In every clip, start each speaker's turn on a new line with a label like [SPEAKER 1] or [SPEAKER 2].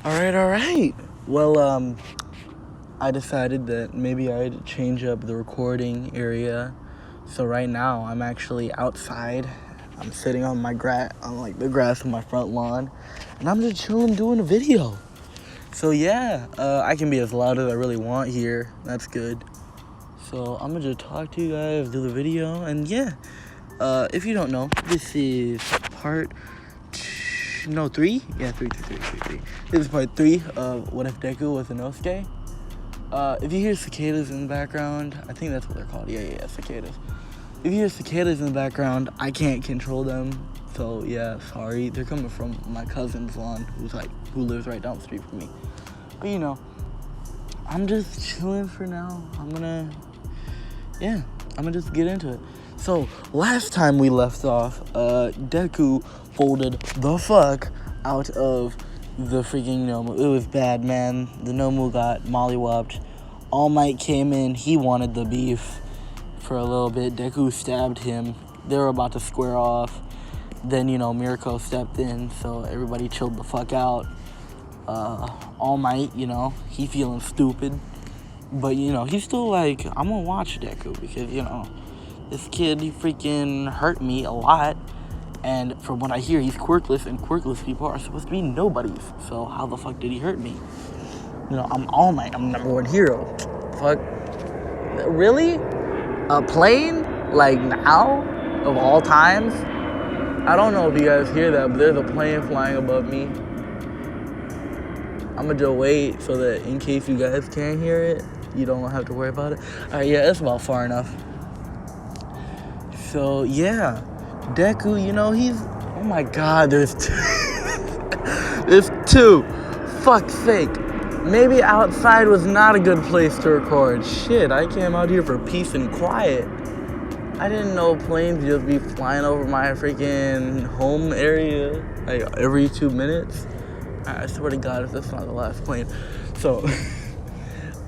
[SPEAKER 1] All right. Well, I decided that maybe I'd change up the recording area. So right now I'm actually outside. I'm sitting on the grass on my front lawn, and I'm just chilling doing a video. So yeah, I can be as loud as I really want here. That's good. So I'm gonna just talk to you guys, do the video, and yeah. If you don't know, this is part three. Yeah, three. This is part 3 of What If Deku was inosuke. If you hear cicadas in the background, I think that's what they're called. Yeah, cicadas. If you hear cicadas in the background, I can't control them. So yeah, sorry. They're coming from my cousin's lawn, who lives right down the street from me. But I'm just chilling for now. I'm gonna just get into it. So last time we left off, Deku folded the fuck out of the freaking Nomu. It was bad, man. The Nomu got mollywopped. All Might came in. He wanted the beef for a little bit. Deku stabbed him. They were about to square off. Then, Mirko stepped in, so everybody chilled the fuck out. All Might, he feeling stupid. But, he's still like, I'm gonna watch Deku because, this kid, he freaking hurt me a lot. And from what I hear, he's quirkless, and quirkless people are supposed to be nobodies. So how the fuck did he hurt me? I'm All Might. I'm number one hero. Fuck. Really? A plane? Like now? Of all times? I don't know if you guys hear that, but there's a plane flying above me. I'm gonna just wait so that in case you guys can't hear it, you don't have to worry about it. Alright, yeah, it's about far enough. So, yeah. Deku, he's... Oh my god, there's two. There's two. Fuck's sake. Maybe outside was not a good place to record. Shit, I came out here for peace and quiet. I didn't know planes just be flying over my freaking home area like every 2 minutes. I swear to God, if that's not the last plane. So,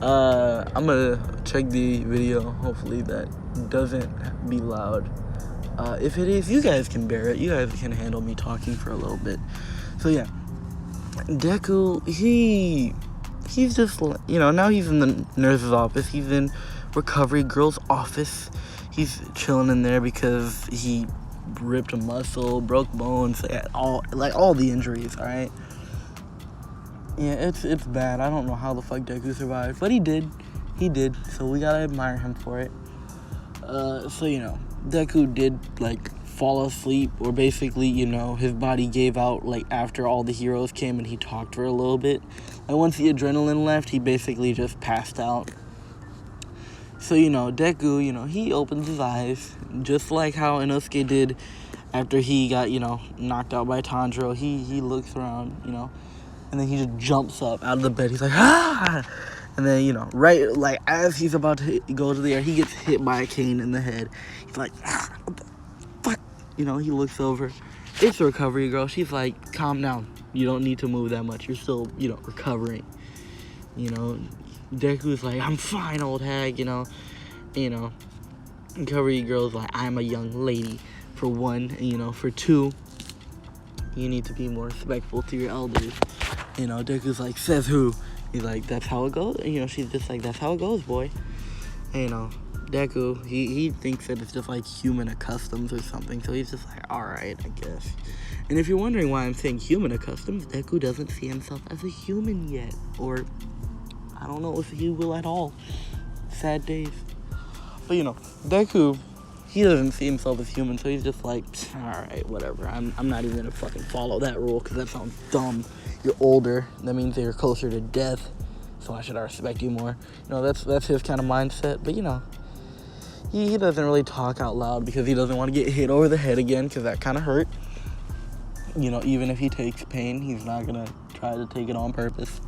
[SPEAKER 1] I'm gonna check the video. Hopefully that doesn't be loud. If it is, you guys can bear it. You guys can handle me talking for a little bit. So yeah, Deku, he's just, now he's in the nurse's office. He's in recovery girl's office. He's chilling in there because he ripped a muscle, broke bones, all the injuries, all right? Yeah, it's bad. I don't know how the fuck Deku survived, but he did. So we gotta admire him for it. Deku did, fall asleep, or basically, his body gave out, after all the heroes came and he talked for a little bit. Once the adrenaline left, he basically just passed out. So, Deku, he opens his eyes, just like how Inosuke did after he got, knocked out by Tanjiro. He looks around, and then he just jumps up out of the bed. He's like, ah! And then, right, as he's about to go to the air, he gets hit by a cane in the head. He's like, ah, what the fuck? He looks over. It's a recovery girl. She's like, calm down. You don't need to move that much. You're still, recovering. Deku's like, I'm fine, old hag, Recovery girl's like, I'm a young lady, for one. And, for two, you need to be more respectful to your elders. Deku's like, says who? He's like, that's how it goes. She's just like, that's how it goes, boy. And, Deku, he thinks that it's just like human customs or something. So he's just like, alright, I guess. And if you're wondering why I'm saying human customs, Deku doesn't see himself as a human yet. Or, I don't know if he will at all. Sad days. But, Deku, he doesn't see himself as human. So he's just like, alright, whatever. I'm not even gonna fucking follow that rule because that sounds dumb. You're older, that means that you're closer to death, so why should I respect you more? That's his kind of mindset. But he doesn't really talk out loud because he doesn't want to get hit over the head again, because that kind of hurt. Even if he takes pain, he's not gonna try to take it on purpose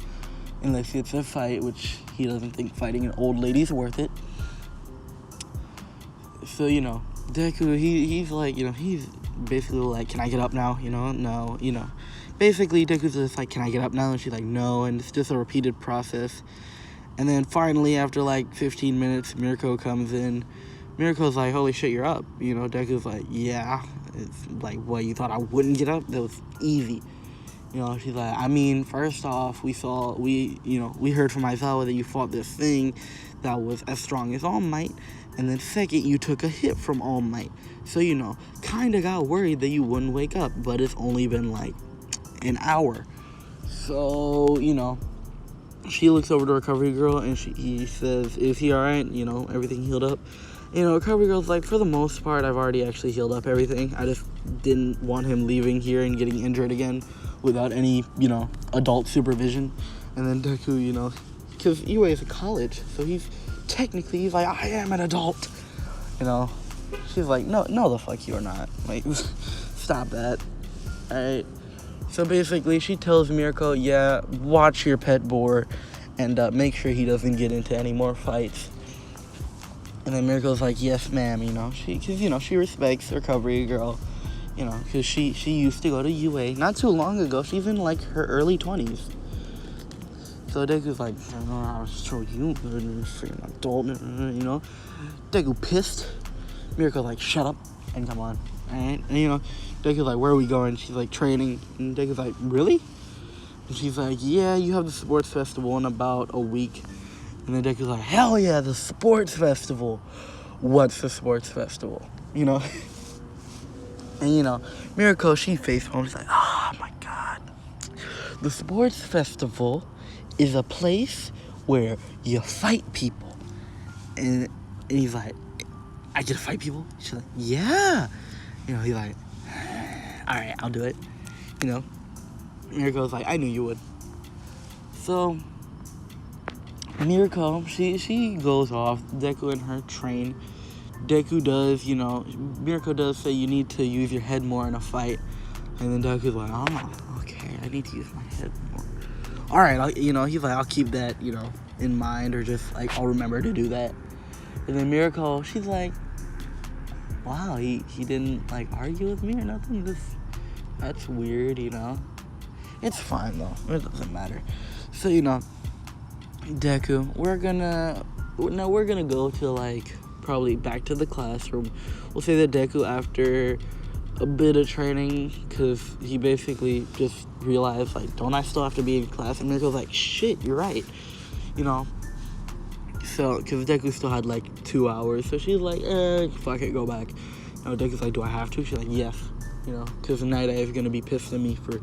[SPEAKER 1] unless it's a fight, which he doesn't think fighting an old lady's worth it. So Deku, he's like, he's basically like, can I get up now? No, Basically, Deku's just like, can I get up now? And she's like, no, and it's just a repeated process. And then finally, after 15 minutes, Mirko comes in. Mirko's like, holy shit, you're up. Deku's like, yeah. It's like, what, you thought I wouldn't get up? That was easy. You know, she's like, I mean, first off, we heard from Aizawa that you fought this thing that was as strong as All Might. And then second, you took a hit from All Might. So, kind of got worried that you wouldn't wake up. But it's only been, like, an hour. So, she looks over to Recovery Girl and he says, is he alright? Everything healed up. Recovery Girl's like, for the most part, I've already actually healed up everything. I just didn't want him leaving here and getting injured again without any, adult supervision. And then Deku, because Iway is a college, so he's like, I am an adult. She's like, no, the fuck you're not. Like, stop that. Alright. So basically, she tells Mirko, yeah, watch your pet boar and make sure he doesn't get into any more fights. And then Mirko's like, yes, ma'am, she respects Recovery Girl, because she used to go to UA not too long ago. She's in, like, her early 20s. So Deku's like, I'll show you, freaking adult, Deku pissed. Mirko's like, shut up and come on, alright? And, Deku's like, where are we going? She's like, training. And Deku's like, really? And she's like, yeah, you have the sports festival in about a week. And then Deku's like, hell yeah, the sports festival. What's the sports festival? And, Mirko, she face palms. She's like, oh, my God. The sports festival is a place where you fight people. And he's like, I get to fight people? She's like, yeah. He's like, all right, I'll do it. Mirko's like, I knew you would. So Mirko, she goes off. Deku and her train. Deku does, Mirko does say you need to use your head more in a fight. And then Deku's like, oh, okay, I need to use my head more. All right, he's like, I'll keep that, in mind, or just, like, I'll remember to do that. And then Mirko, she's like, wow, he didn't, like, argue with me or nothing. That's weird, It's fine, though. It doesn't matter. So, Deku, we're gonna go to, like, probably back to the classroom. We'll say that Deku, after a bit of training, because he basically just realized, like, don't I still have to be in class? And Mirko's like, shit, you're right, So, because Deku still had, like, 2 hours, so she's like, fuck it, go back. Deku's like, do I have to? She's like, yes, because Night Eye is gonna be pissed at me for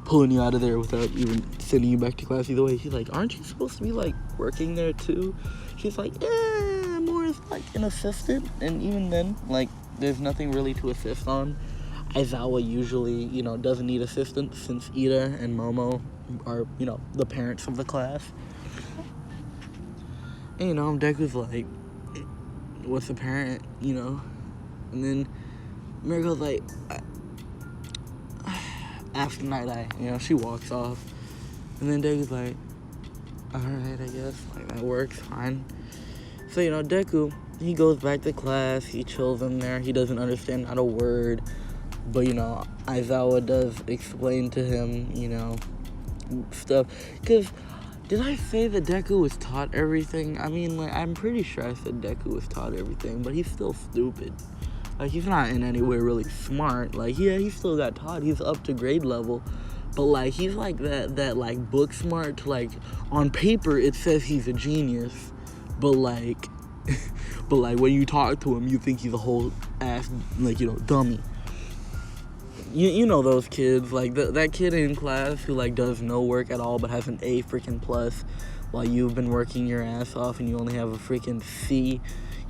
[SPEAKER 1] pulling you out of there without even sending you back to class either way. She's like, aren't you supposed to be, like, working there too? She's like, yeah, more as, like, an assistant. And even then, like, there's nothing really to assist on. Aizawa usually, doesn't need assistance since Ida and Momo are, the parents of the class. And, Deku's like, what's the parent, And then Mirko's like, after Night Eye, she walks off. And then Deku's like, alright, I guess, like, that works, fine. So, Deku, he goes back to class, he chills in there, he doesn't understand not a word. But, Aizawa does explain to him, stuff. Because, did I say that Deku was taught everything? I mean, like, I'm pretty sure I said Deku was taught everything, but he's still stupid. Like, he's not in any way really smart. Like, yeah, he still got taught. He's up to grade level. But, like, he's like that like, book smart to, like, on paper, it says he's a genius. But, like, when you talk to him, you think he's a whole ass, like, dummy. You know those kids, like, that kid in class who, like, does no work at all but has an A freaking plus while you've been working your ass off and you only have a freaking C.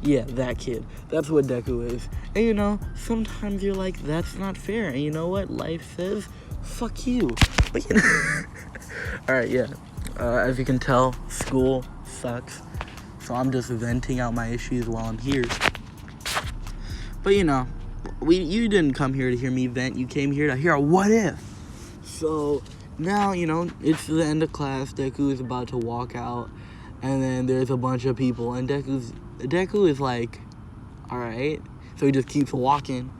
[SPEAKER 1] Yeah, that kid. That's what Deku is. And, sometimes you're like, that's not fair. And you know what life says? Fuck you. But, Alright, yeah. As you can tell, school sucks. So I'm just venting out my issues while I'm here. But, you didn't come here to hear me vent. You came here to hear a what if. So now, it's the end of class. Deku is about to walk out. And then there's a bunch of people. And Deku is like, alright. So he just keeps walking.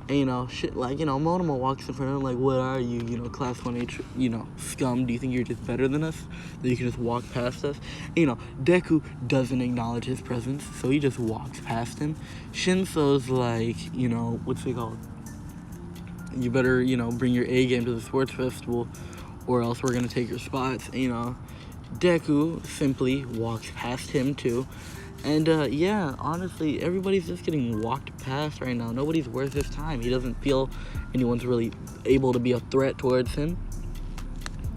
[SPEAKER 1] And, shit, like, Monoma walks in front of him like, what are you, class 1H, scum? Do you think you're just better than us? That you can just walk past us? And, Deku doesn't acknowledge his presence, so he just walks past him. Shinso's like, what's it called? You better, bring your A game to the sports festival, or else we're gonna take your spots. And, Deku simply walks past him too. And yeah, honestly, everybody's just getting walked past right now. Nobody's worth his time. He doesn't feel anyone's really able to be a threat towards him.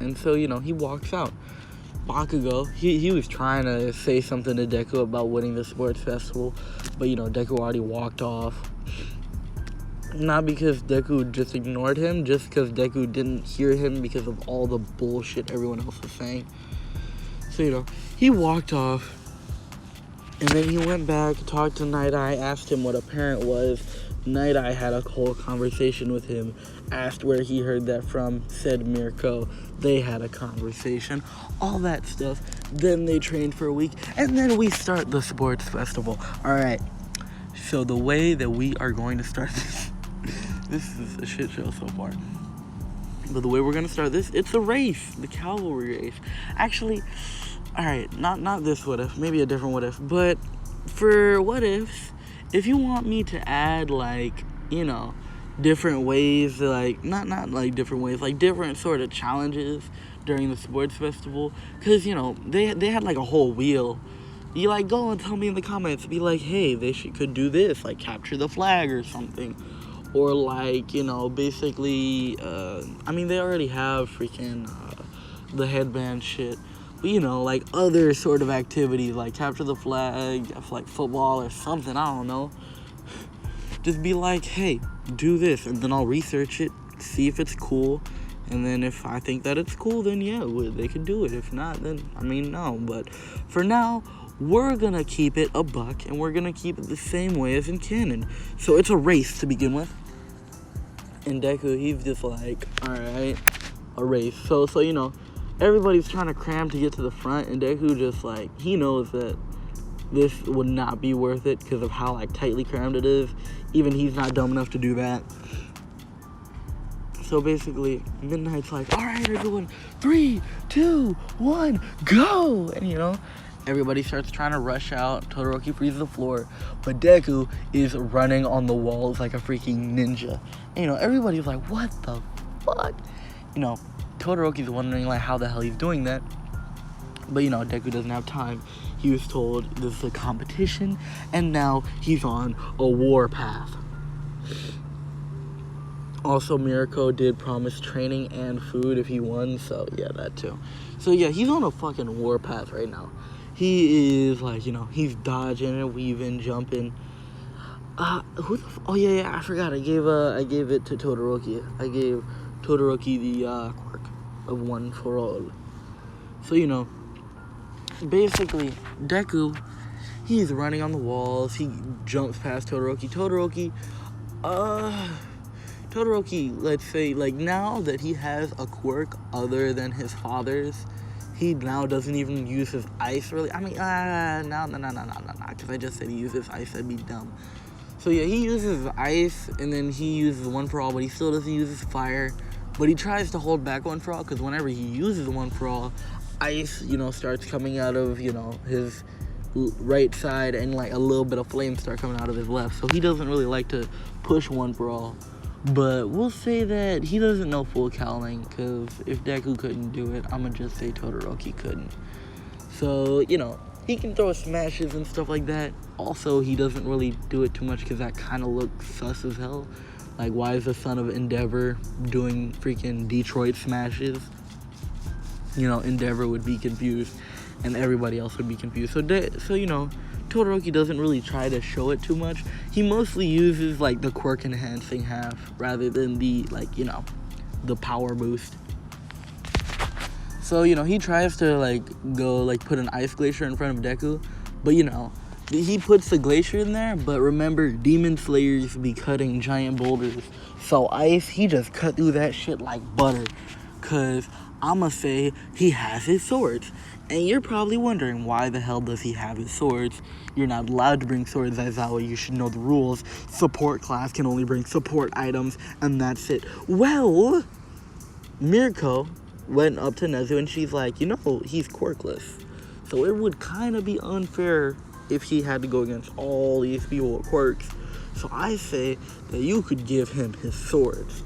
[SPEAKER 1] And so, he walks out. Bakugo, he was trying to say something to Deku about winning the sports festival, but Deku already walked off. Not because Deku just ignored him, just because Deku didn't hear him because of all the bullshit everyone else was saying. So, he walked off, and then he went back, talked to Night Eye, asked him what a parent was. Night Eye had a whole conversation with him, asked where he heard that from, said Mirko. They had a conversation, all that stuff. Then they trained for a week, and then we start the sports festival. All right, so the way that we are going to start this is a shit show so far. But the way we're going to start this, it's a race, the cavalry race. Actually, all right, not this what if, maybe a different what if, but for what ifs, if you want me to add, different ways, not like different ways, like different sort of challenges during the sports festival, because, they had, a whole wheel. You, go and tell me in the comments, be like, hey, they could do this, capture the flag or something. Or, basically, they already have freaking the headband shit. But, other sort of activities, like capture the flag, football or something, I don't know. Just be like, hey, do this, and then I'll research it, see if it's cool, and then if I think that it's cool, then yeah, they could do it. If not, then, no. But for now, we're gonna keep it a buck, and we're gonna keep it the same way as in canon. So it's a race to begin with. And Deku, he's just like, alright, a race. So everybody's trying to cram to get to the front, and Deku just, he knows that this would not be worth it because of how, tightly crammed it is. Even he's not dumb enough to do that. So basically, Midnight's like, alright, everyone, 3, 2, 1, go! And, everybody starts trying to rush out. Todoroki freezes the floor, but Deku is running on the walls like a freaking ninja. And, everybody's like, what the fuck? Todoroki's wondering, how the hell he's doing that. But, Deku doesn't have time. He was told this is a competition, and now he's on a war path. Also, Mirko did promise training and food if he won, so yeah, that too. So yeah, he's on a fucking war path right now. He is, he's dodging and weaving, jumping. Oh yeah, I forgot. I gave it to Todoroki. I gave Todoroki the quirk of one for all. So basically, Deku, he's running on the walls. He jumps past Todoroki. Todoroki, let's say, now that he has a quirk other than his father's, he now doesn't even use his ice, really. No, because I just said he uses ice, that'd be dumb. So yeah, he uses ice, and then he uses one for all, but he still doesn't use his fire. But he tries to hold back one for all, because whenever he uses one for all, ice, starts coming out of, his right side, and a little bit of flames start coming out of his left. So he doesn't really like to push one for all. But we'll say that he doesn't know full cowling, because if Deku couldn't do it, I'm gonna just say Todoroki couldn't. So, he can throw smashes and stuff like that. Also, he doesn't really do it too much because that kind of looks sus as hell. Why is the son of Endeavor doing freaking Detroit smashes? Endeavor would be confused, and everybody else would be confused. So Todoroki doesn't really try to show it too much. He mostly uses, the quirk enhancing half rather than the, the power boost. So, he tries to, go, put an ice glacier in front of Deku. But, he puts the glacier in there. But remember, Demon Slayers be cutting giant boulders. So, ice, he just cut through that shit like butter. Because I'ma say he has his swords. And you're probably wondering, why the hell does he have his swords? You're not allowed to bring swords, Aizawa. You should know the rules. Support class can only bring support items, and that's it. Well, Mirko went up to Nezu, and she's like, he's quirkless. So it would kind of be unfair if he had to go against all these people with quirks. So I say that you could give him his swords.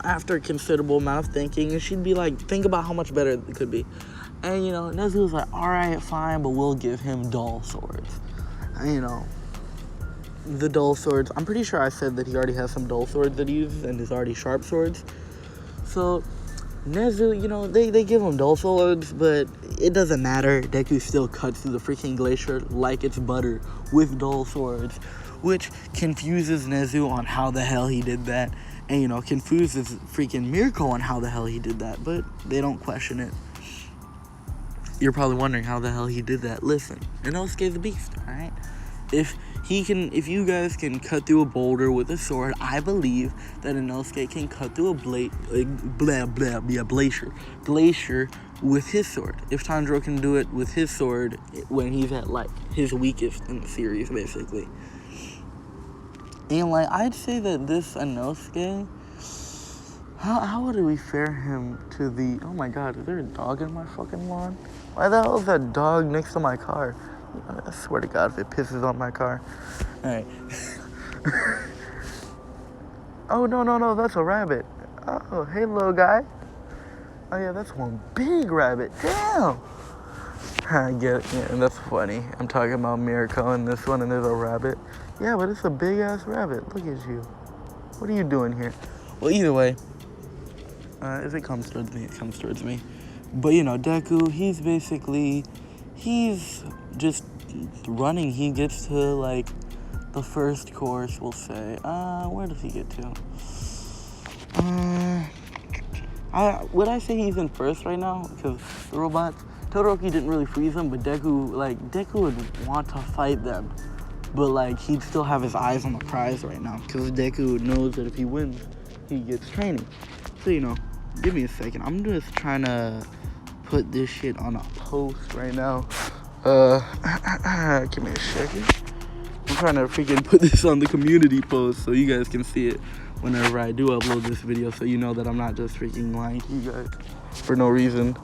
[SPEAKER 1] after a considerable amount of thinking, and she'd be like, think about how much better it could be. And, Nezu was like, alright, fine, but we'll give him dull swords. And, the dull swords, I'm pretty sure I said that he already has some dull swords that he uses, and there's already sharp swords. So, Nezu, they give him dull swords, but it doesn't matter. Deku still cuts through the freaking glacier like it's butter with dull swords, which confuses Nezu on how the hell he did that, and, confuses freaking Mirko on how the hell he did that, but they don't question it. You're probably wondering how the hell he did that. Listen, Inosuke's a beast, alright? If you guys can cut through a boulder with a sword, I believe that Inosuke can cut through a glacier with his sword. If Tanjiro can do it with his sword when he's at, his weakest in the series, basically. And, I'd say that this Inosuke, how would we fare him to the... Oh, my God, is there a dog in my fucking lawn? Why the hell is that dog next to my car? I swear to God, if it pisses on my car. Alright. Oh, no, that's a rabbit. Oh, hey, little guy. Oh, yeah, that's one big rabbit. Damn! I get it. Yeah, and that's funny. I'm talking about Mirko and this one, and there's a rabbit. Yeah, but it's a big-ass rabbit. Look at you. What are you doing here? Well, either way, if it comes towards me, it comes towards me. But, Deku, he's just running. He gets to, the first course, we'll say. Where does he get to? Would I say he's in first right now? Because the robots, Todoroki didn't really freeze them, but Deku would want to fight them. But, he'd still have his eyes on the prize right now. Because Deku knows that if he wins, he gets training. So, give me a second. I'm just trying to put this shit on a post right now. Give me a second. I'm trying to freaking put this on the community post so you guys can see it whenever I do upload this video, so you know that I'm not just freaking lying to you guys for no reason.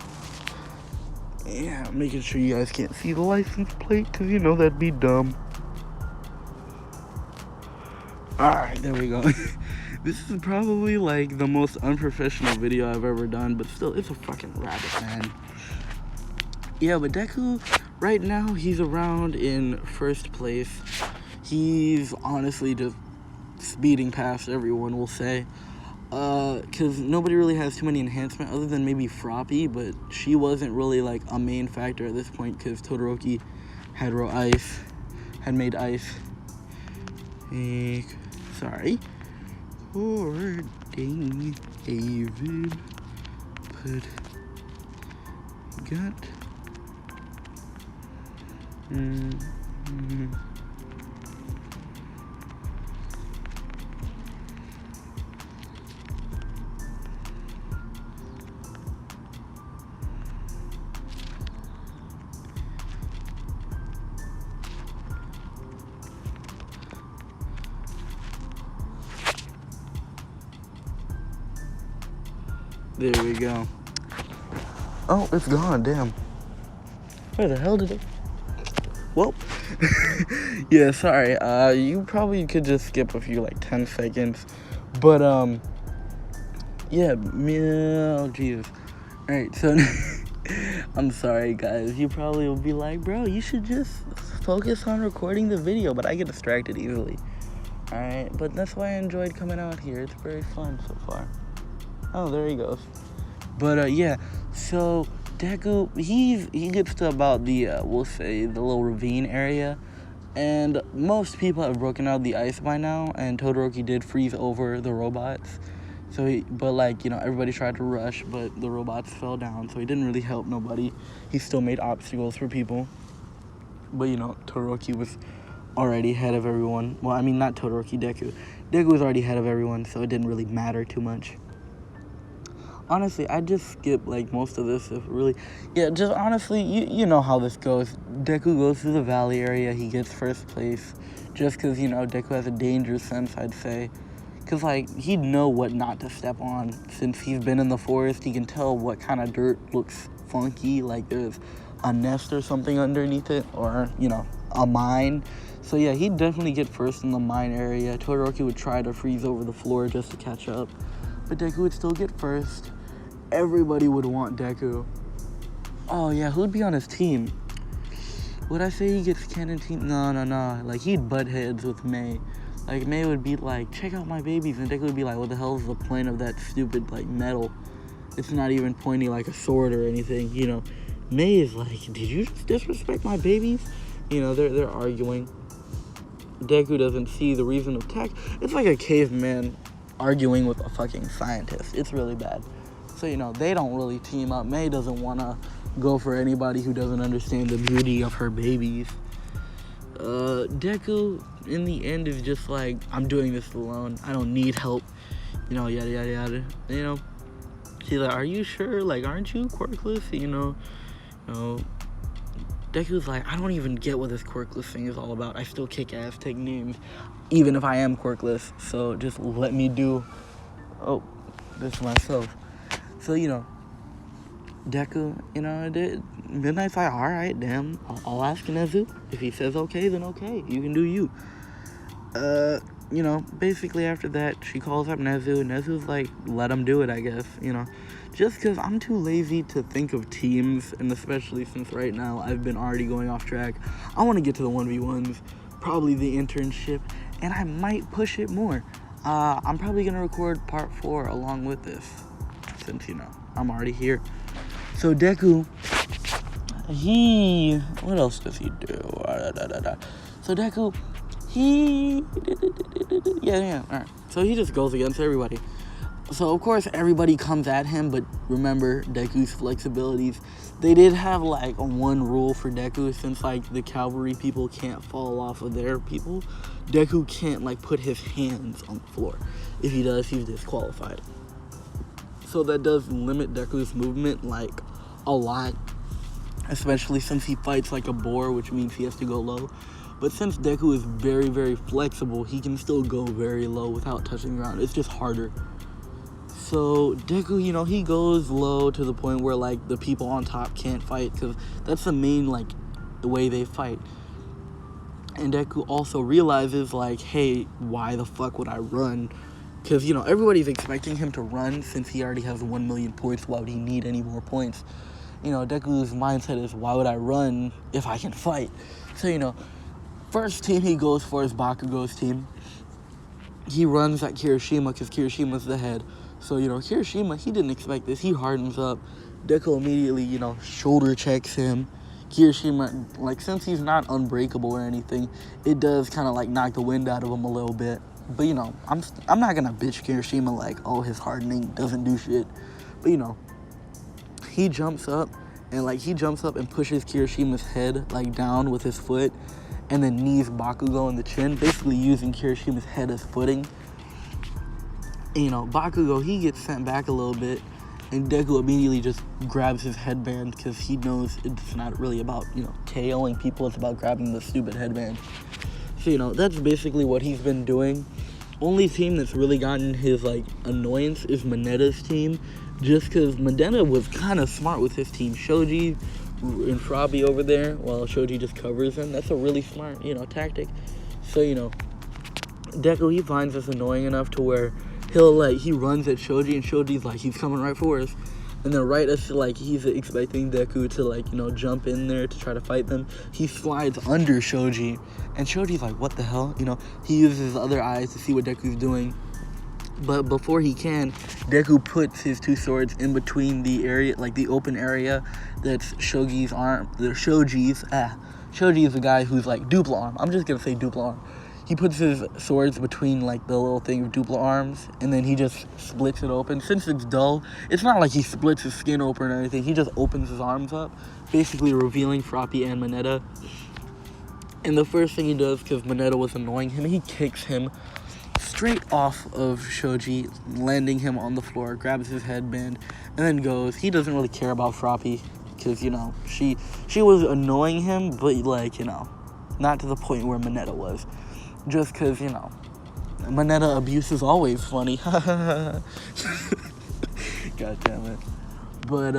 [SPEAKER 1] Yeah, I'm making sure you guys can't see the license plate, because that'd be dumb. Alright, there we go. This is probably the most unprofessional video I've ever done, but still, it's a fucking rabbit, man. Yeah, but Deku, right now, he's around in first place. He's honestly just speeding past everyone, we'll say. Because nobody really has too many enhancements other than maybe Froppy, but she wasn't really, a main factor at this point because Todoroki had made ice. Sorry. Poor dang David. Got... There we go. Oh, it's gone, damn. Where the hell did it? Well, yeah, sorry. You probably could just skip a few, 10 seconds. But, yeah, oh, Jesus. Alright, so, I'm sorry, guys. You probably will be like, bro, you should just focus on recording the video, but I get distracted easily. Alright, but that's why I enjoyed coming out here. It's very fun so far. Oh, there he goes. But, yeah, so Deku, he gets to about the, we'll say, the little ravine area. And most people have broken out the ice by now, and Todoroki did freeze over the robots. So, everybody tried to rush, but the robots fell down, so he didn't really help nobody. He still made obstacles for people. But, Todoroki was already ahead of everyone. Well, I mean, not Todoroki, Deku. Deku was already ahead of everyone, so it didn't really matter too much. Honestly, I just skip, most of this, if really... Yeah, just honestly, you know how this goes. Deku goes through the valley area, he gets first place. Just because, Deku has a danger sense, I'd say. Because, he'd know what not to step on. Since he's been in the forest, he can tell what kind of dirt looks funky. There's a nest or something underneath it. Or, a mine. So, yeah, he'd definitely get first in the mine area. Todoroki would try to freeze over the floor just to catch up. but Deku would still get first. Everybody would want Deku. Oh yeah, who'd be on his team? Would I say he gets canon team? No. Like, he'd butt heads with May. Like, May would be like, check out my babies. And Deku would be like, what the hell is the point of that stupid, like, metal? It's not even pointy like a sword or anything, you know. May is like, did you just disrespect my babies? You know, they're arguing. Deku doesn't see the reason of attack. It's like a caveman arguing with a fucking scientist. It's really bad. So, you know, they don't really team up. May doesn't want to go for anybody who doesn't understand the beauty of her babies. Deku, in the end, is just like, I'm doing this alone. I don't need help. You know, yada, yada, yada. You know, she's like, are you sure? Like, aren't you quirkless? You know, Deku's like, I don't even get what this quirkless thing is all about. I still kick ass, take names, even if I am quirkless. So just let me do this myself. So, you know, Deku, you know, Midnight's like, alright, damn, I'll ask Nezu. If he says okay, then okay, you can do you. You know, basically after that, she calls up Nezu. Nezu's like, let him do it, I guess, you know. Just because I'm too lazy to think of teams, and especially since right now I've been already going off track. I want to get to the 1v1s, probably the internship, and I might push it more. I'm probably going to record part 4 along with this, since, you know, I'm already here. So Deku, what else does he do? So Deku, alright. So he just goes against everybody. So of course everybody comes at him, but remember Deku's flexibilities. They did have like one rule for Deku, since like the cavalry people can't fall off of their people. Deku can't like put his hands on the floor. If he does, he's disqualified. So that does limit Deku's movement like a lot, especially since he fights like a boar, which means he has to go low. But since Deku is very, very flexible, he can still go very low without touching the ground. It's just harder. So Deku, you know, he goes low to the point where like the people on top can't fight, because that's the main like the way they fight. And Deku also realizes like, hey, why the fuck would I run? Because, you know, everybody's expecting him to run since he already has 1 million points. Why would he need any more points? You know, Deku's mindset is, why would I run if I can fight? So, you know, first team he goes for is Bakugo's team. He runs at Kirishima because Kirishima's the head. So, you know, Kirishima, he didn't expect this. He hardens up. Deku immediately, you know, shoulder checks him. Kirishima, like, since he's not unbreakable or anything, it does kind of, like, knock the wind out of him a little bit. But, you know, I'm not going to bitch Kirishima like, oh, his hardening doesn't do shit. But, you know, he jumps up and pushes Kirishima's head, like, down with his foot, and then knees Bakugo in the chin, basically using Kirishima's head as footing. And, you know, Bakugo, he gets sent back a little bit, and Deku immediately just grabs his headband, because he knows it's not really about, you know, KOing people, it's about grabbing the stupid headband. So, you know, that's basically what he's been doing. Only team that's really gotten his, like, annoyance is Mineta's team, just because Mineta was kind of smart with his team. Shoji and Frabi over there, while Shoji just covers him. That's a really smart, you know, tactic. So, you know, Deku, he finds this annoying enough to where he runs at Shoji, and Shoji's like, he's coming right for us. And then right as, like, he's expecting Deku to, like, you know, jump in there to try to fight them, he slides under Shoji. And Shoji's like, what the hell? You know, he uses his other eyes to see what Deku's doing. But before he can, Deku puts his two swords in between the area, like the open area that's Shoji's arm. Shoji is the guy who's like duplo arm. I'm just gonna say duplo arm. He puts his swords between like the little thing of duplo arms, and then he just splits it open. Since it's dull, it's not like he splits his skin open or anything. He just opens his arms up, basically revealing Frappy and Mineta. And the first thing he does, because Mineta was annoying him, he kicks him straight off of Shoji, landing him on the floor, grabs his headband, and then goes. He doesn't really care about Frappy, because, you know, she was annoying him, but, like, you know, not to the point where Mineta was. Just because, you know, Mineta abuse is always funny. God damn it. But,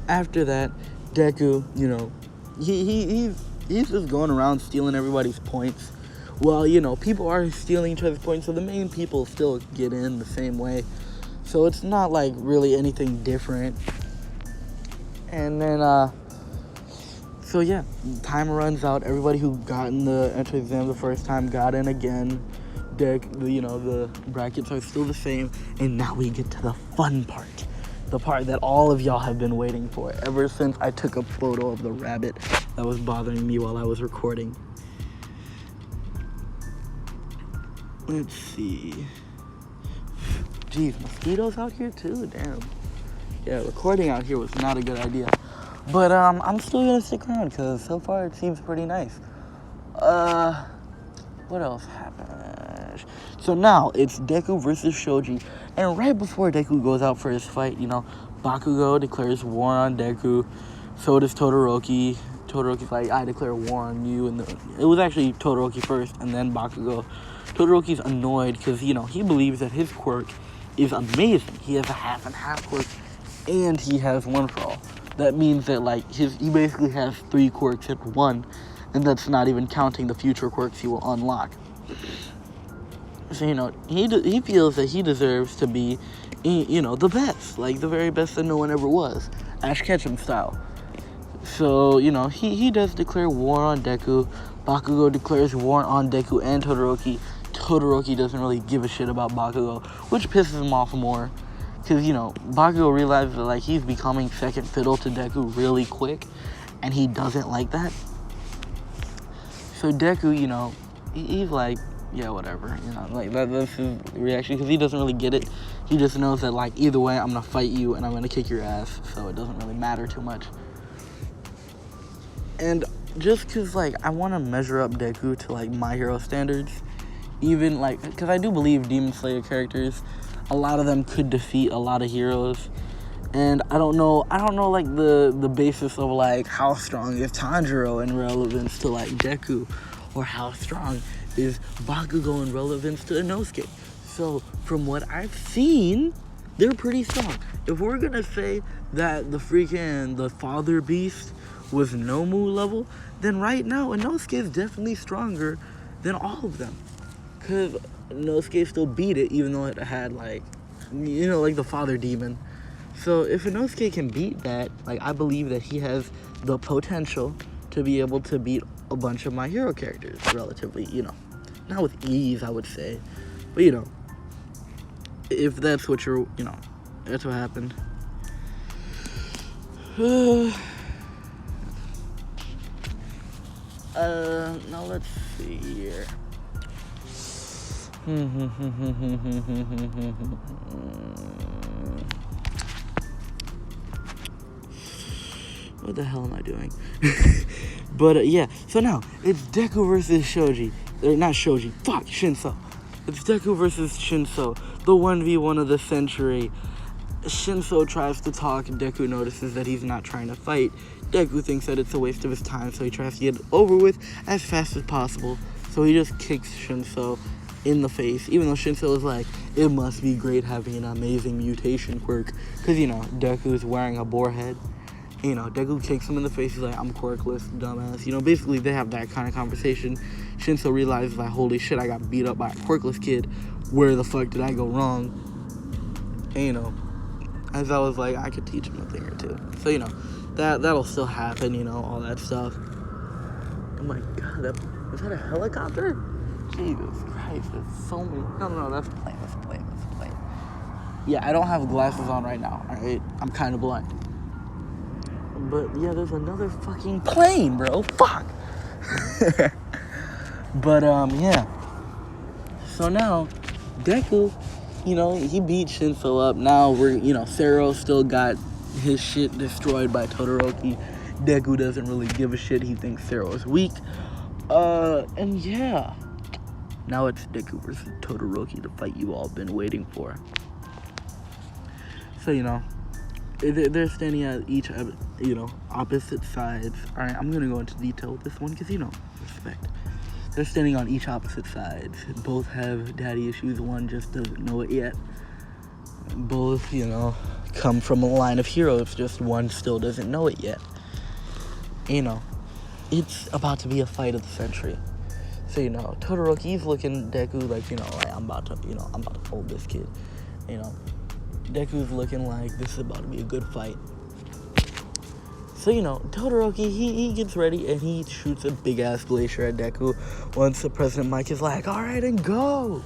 [SPEAKER 1] after that, Deku, you know, he's just going around stealing everybody's points, well, you know, people are stealing each other's points, so the main people still get in the same way. So it's not like really anything different. And then, so yeah, time runs out. Everybody who got in the entrance exam the first time got in again. The brackets are still the same. And now we get to the fun part. The part that all of y'all have been waiting for ever since I took a photo of the rabbit that was bothering me while I was recording. Let's see. Jeez, mosquitoes out here too? Damn. Yeah, recording out here was not a good idea. But I'm still gonna stick around because so far it seems pretty nice. What else happened? So now it's Deku versus Shoji. And right before Deku goes out for his fight, you know, Bakugo declares war on Deku. So does Todoroki. Todoroki's like, I declare war on you. And it was actually Todoroki first and then Bakugo. Todoroki's annoyed because, you know, he believes that his quirk is amazing. He has a half and half quirk and he has one for all. That means that, like, he basically has 3 quirks at one, and that's not even counting the future quirks he will unlock. So, you know, he feels that he deserves to be, you know, the best, like the very best that no one ever was, Ash Ketchum style. So, you know, he does declare war on Deku. Bakugo declares war on Deku and Todoroki. Todoroki doesn't really give a shit about Bakugo, which pisses him off more. Because, you know, Bakugo realizes that, like, he's becoming second fiddle to Deku really quick. And he doesn't like that. So Deku, you know, he's like, yeah, whatever. You know, like, that's his reaction. Because he doesn't really get it. He just knows that, like, either way, I'm going to fight you and I'm going to kick your ass. So it doesn't really matter too much. And just because, like, I want to measure up Deku to, like, My Hero standards. Even, like, because I do believe Demon Slayer characters, a lot of them could defeat a lot of heroes. And I don't know, like, the basis of, like, how strong is Tanjiro in relevance to, like, Deku, or how strong is Bakugo in relevance to Inosuke. So, from what I've seen, they're pretty strong. If we're gonna say that the Father Beast was Nomu level, then right now, Inosuke is definitely stronger than all of them. Because Inosuke still beat it, even though it had, like, you know, like the Father Demon. So if Inosuke can beat that, like, I believe that he has the potential to be able to beat a bunch of My Hero characters relatively, you know. Not with ease, I would say. But, you know, if that's what you're, you know, that's what happened. Now let's see here. What the hell am I doing? But yeah, so now it's Deku versus Shoji. Not Shoji, fuck, Shinso. It's Deku versus Shinso, the 1v1 of the century. Shinso tries to talk, and Deku notices that he's not trying to fight. Deku thinks that it's a waste of his time, so he tries to get it over with as fast as possible. So he just kicks Shinso in the face, even though Shinso is like, it must be great having an amazing mutation quirk. Because, you know, Deku is wearing a boar head. You know, Deku kicks him in the face. He's like, I'm quirkless, dumbass. You know, basically they have that kind of conversation. Shinso realizes, like, holy shit, I got beat up by a quirkless kid. Where the fuck did I go wrong? And, you know, as I was like, I could teach him a thing or two. So, you know, that'll still happen, you know, all that stuff. Oh my god, is that a helicopter? Jesus Christ, there's so many. No, that's a plane. Yeah, I don't have glasses on right now, alright? I'm kind of blind. But, yeah, there's another fucking plane, bro. Fuck. But, yeah. So now, Deku, you know, he beat Shinso up. Now Sero still got his shit destroyed by Todoroki. Deku doesn't really give a shit. He thinks Sero is weak. And yeah. Now it's Deku versus Todoroki, the fight you all been waiting for. So, you know, they're standing at each, you know, opposite sides. Alright, I'm gonna go into detail with this one because, you know, respect. They're standing on each opposite sides. Both have daddy issues. One just doesn't know it yet. Both, you know, come from a line of heroes. Just one still doesn't know it yet. You know, it's about to be a fight of the century. So, Todoroki's looking at Deku like, like, I'm about to hold this kid. Deku's looking like this is about to be a good fight. So, Todoroki, he gets ready and he shoots a big-ass glacier at Deku once the President Mike is like, all right, and go.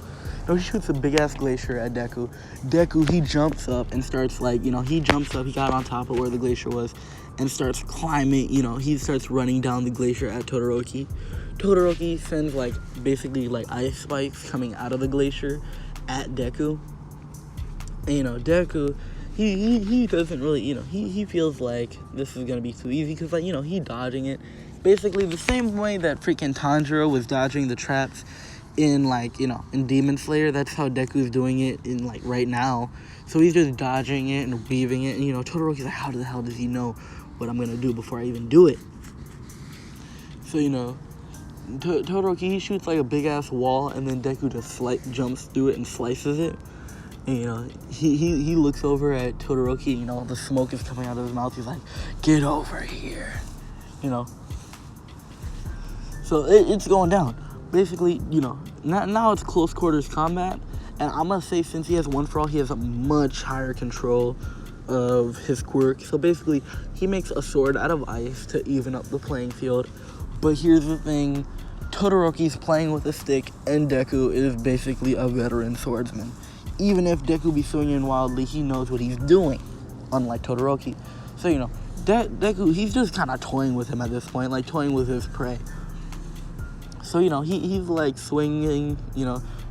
[SPEAKER 1] He shoots a big-ass glacier at Deku. Deku, he jumps up and starts, like, he jumps up. He got on top of where the glacier was and starts climbing. He starts running down the glacier at Todoroki. Todoroki sends, like, basically, like, ice spikes coming out of the glacier at Deku. And, Deku, he doesn't really, he feels like this is going to be too easy because, like, he dodging it. Basically, the same way that freaking Tanjiro was dodging the traps in, like, in Demon Slayer, that's how Deku's doing it in, like, right now. So he's just dodging it and weaving it. And, Todoroki's like, how the hell does he know what I'm going to do before I even do it? So, Todoroki, he shoots, like, a big-ass wall, and then Deku just, jumps through it and slices it. And, he looks over at Todoroki, the smoke is coming out of his mouth. He's like, get over here, So it's going down. Basically, now it's close quarters combat. And I'm going to say since he has One For All, he has a much higher control of his quirk. So basically, he makes a sword out of ice to even up the playing field. But here's the thing. Todoroki's playing with a stick, and Deku is basically a veteran swordsman. Even if Deku be swinging wildly, he knows what he's doing, unlike Todoroki. So, Deku, he's just kind of toying with him at this point, like toying with his prey. So, he's like swinging,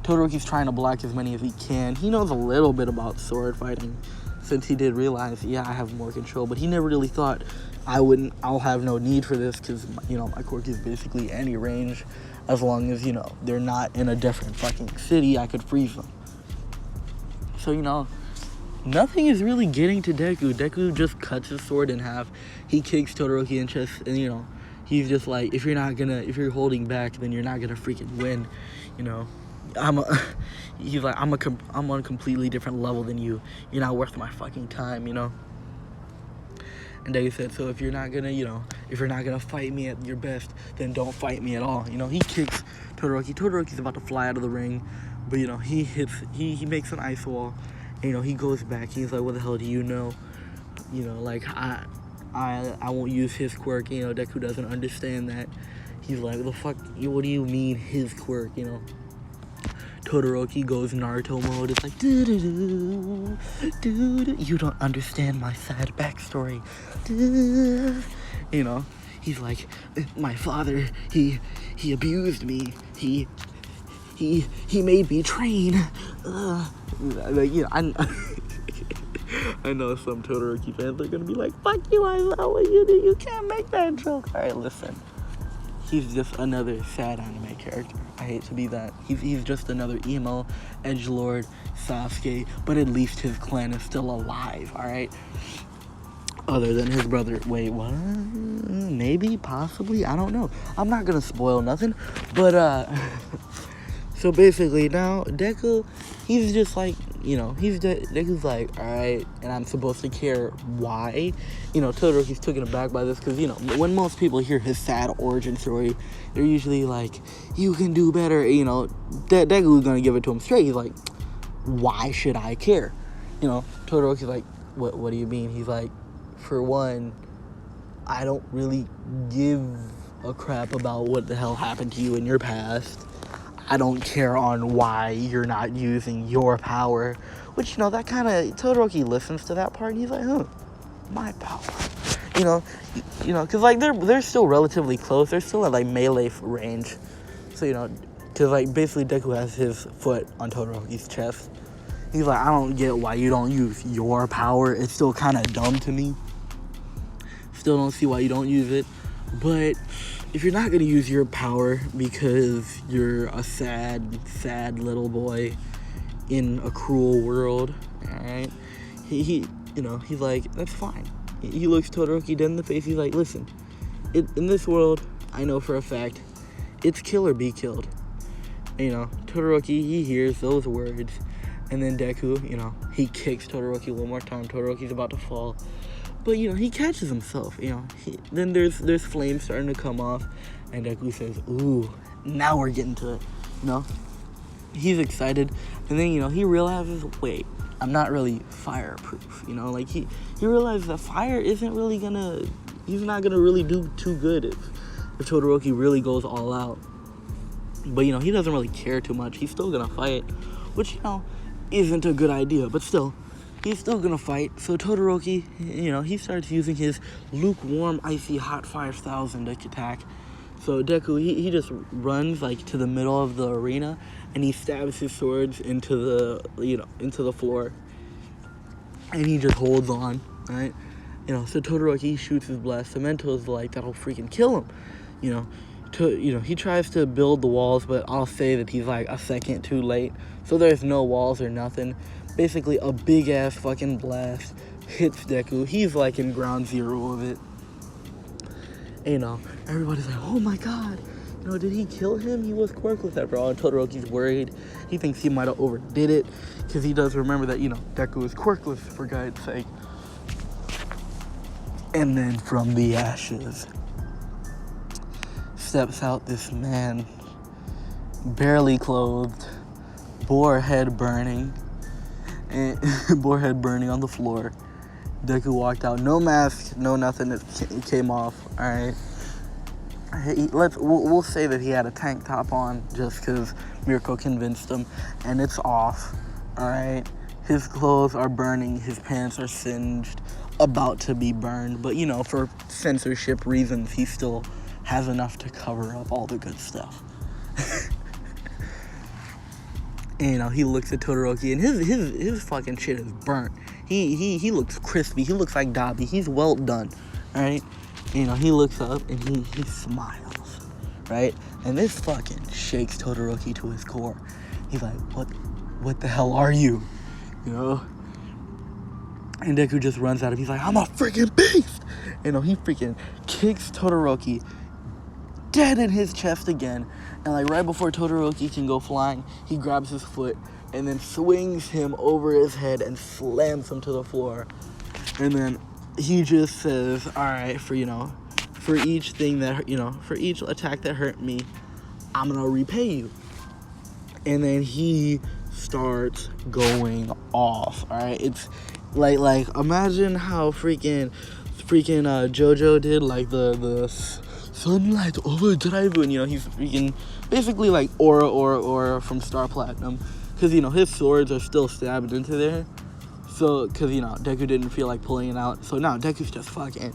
[SPEAKER 1] Todoroki's trying to block as many as he can. He knows a little bit about sword fighting, since he did realize, I have more control, but he never really thought I'll have no need for this, because, my quirk is basically any range, as long as, they're not in a different fucking city, I could freeze them. So, nothing is really getting to Deku. Deku just cuts his sword in half. He kicks Todoroki in the chest, and, he's just like, if you're holding back, then you're not gonna freaking win, he's like, I'm on a completely different level than you. You're not worth my fucking time, And Deku said, so if you're not gonna fight me at your best, then don't fight me at all. He kicks Todoroki. Todoroki's about to fly out of the ring, but he makes an ice wall. And, he goes back. He's like, what the hell do you know? Like, I won't use his quirk. Deku doesn't understand that. He's like, the fuck, what do you mean his quirk? Todoroki goes Naruto mode. It's like, do-do-do, do-do. You don't understand my sad backstory. He's like, my father, he abused me. He made me train. I know some Todoroki fans are gonna be like, fuck you, I know what you do. You can't make that joke. Alright, listen. He's just another sad anime character. I hate to be that. He's just another emo, edgelord, Sasuke, but at least his clan is still alive, alright? Other than his brother. Wait, what? Maybe, possibly, I don't know. I'm not gonna spoil nothing, but, so basically now, Deku, he's just like, Deku's like, alright, and I'm supposed to care why. Todoroki's taken aback by this, because, when most people hear his sad origin story, they're usually like, you can do better, Deku's gonna give it to him straight. He's like, why should I care? Todoroki's like, what do you mean? He's like, for one, I don't really give a crap about what the hell happened to you in your past. I don't care on why you're not using your power. Which, that kind of, Todoroki listens to that part and he's like, my power. Because, like, they're still relatively close. They're still at, like, melee range. So, because, like, basically Deku has his foot on Todoroki's chest. He's like, I don't get why you don't use your power. It's still kind of dumb to me. Still don't see why you don't use it. But if you're not going to use your power because you're a sad little boy in a cruel world, alright, he's like, that's fine. He looks Todoroki dead in the face. He's like, listen, in this world, I know for a fact, it's kill or be killed. Todoroki, he hears those words, and then Deku, he kicks Todoroki one more time. Todoroki's about to fall. But, he catches himself, then there's flames starting to come off, and Deku says, ooh, Now we're getting to it, you know? He's excited, and then, you know, he realizes, wait, I'm not really fireproof, you know? Like, he realizes that fire isn't really gonna, he's not gonna really do too good if Todoroki really goes all out. But, you know, he doesn't really care too much. He's still gonna fight, which, you know, isn't a good idea, but still, he's still gonna fight. So Todoroki, you know, he starts using his lukewarm, icy, hot 5,000 attack. So Deku, he just runs, like, to the middle of the arena, and he stabs his swords into the, you know, into the floor. And he just holds on, right? You know, so Todoroki shoots his blast. Cemento's like, that'll freaking kill him, you know? He tries to build the walls, but I'll say that he's like a second too late. So there's no walls or nothing. Basically, a big-ass fucking blast hits Deku. He's like in ground zero of it. And, you know, everybody's like, oh my god, you know, did he kill him? He was quirkless after all. And Todoroki's worried. He thinks he might have overdid it, because he does remember that, you know, Deku is quirkless, for God's sake. And then from the ashes steps out this man, barely clothed, boar head burning on the floor. Deku walked out, no mask, no nothing. It came off. All right. We'll say that he had a tank top on just because Mirko convinced him, and it's off. All right. His clothes are burning. His pants are singed, about to be burned. But, you know, for censorship reasons, he still has enough to cover up all the good stuff. And, you know, he looks at Todoroki, and his fucking shit is burnt. He looks crispy. He looks like Dobby. He's well done, right? You know, he looks up and he smiles, right? And this fucking shakes Todoroki to his core. He's like, what the hell are you? You know? And Deku just runs at him. He's like, I'm a freaking beast! You know, he freaking kicks Todoroki dead in his chest again. And, like, right before Todoroki can go flying, he grabs his foot and then swings him over his head and slams him to the floor. And then he just says, all right, for each attack that hurt me, I'm gonna repay you. And then he starts going off, all right? It's like imagine how freaking JoJo did, like the sunlight overdrive, when, you know, he's freaking basically like Aura from Star Platinum, because, you know, his swords are still stabbed into there. So, because, you know, Deku didn't feel like pulling it out. So now Deku's just fucking,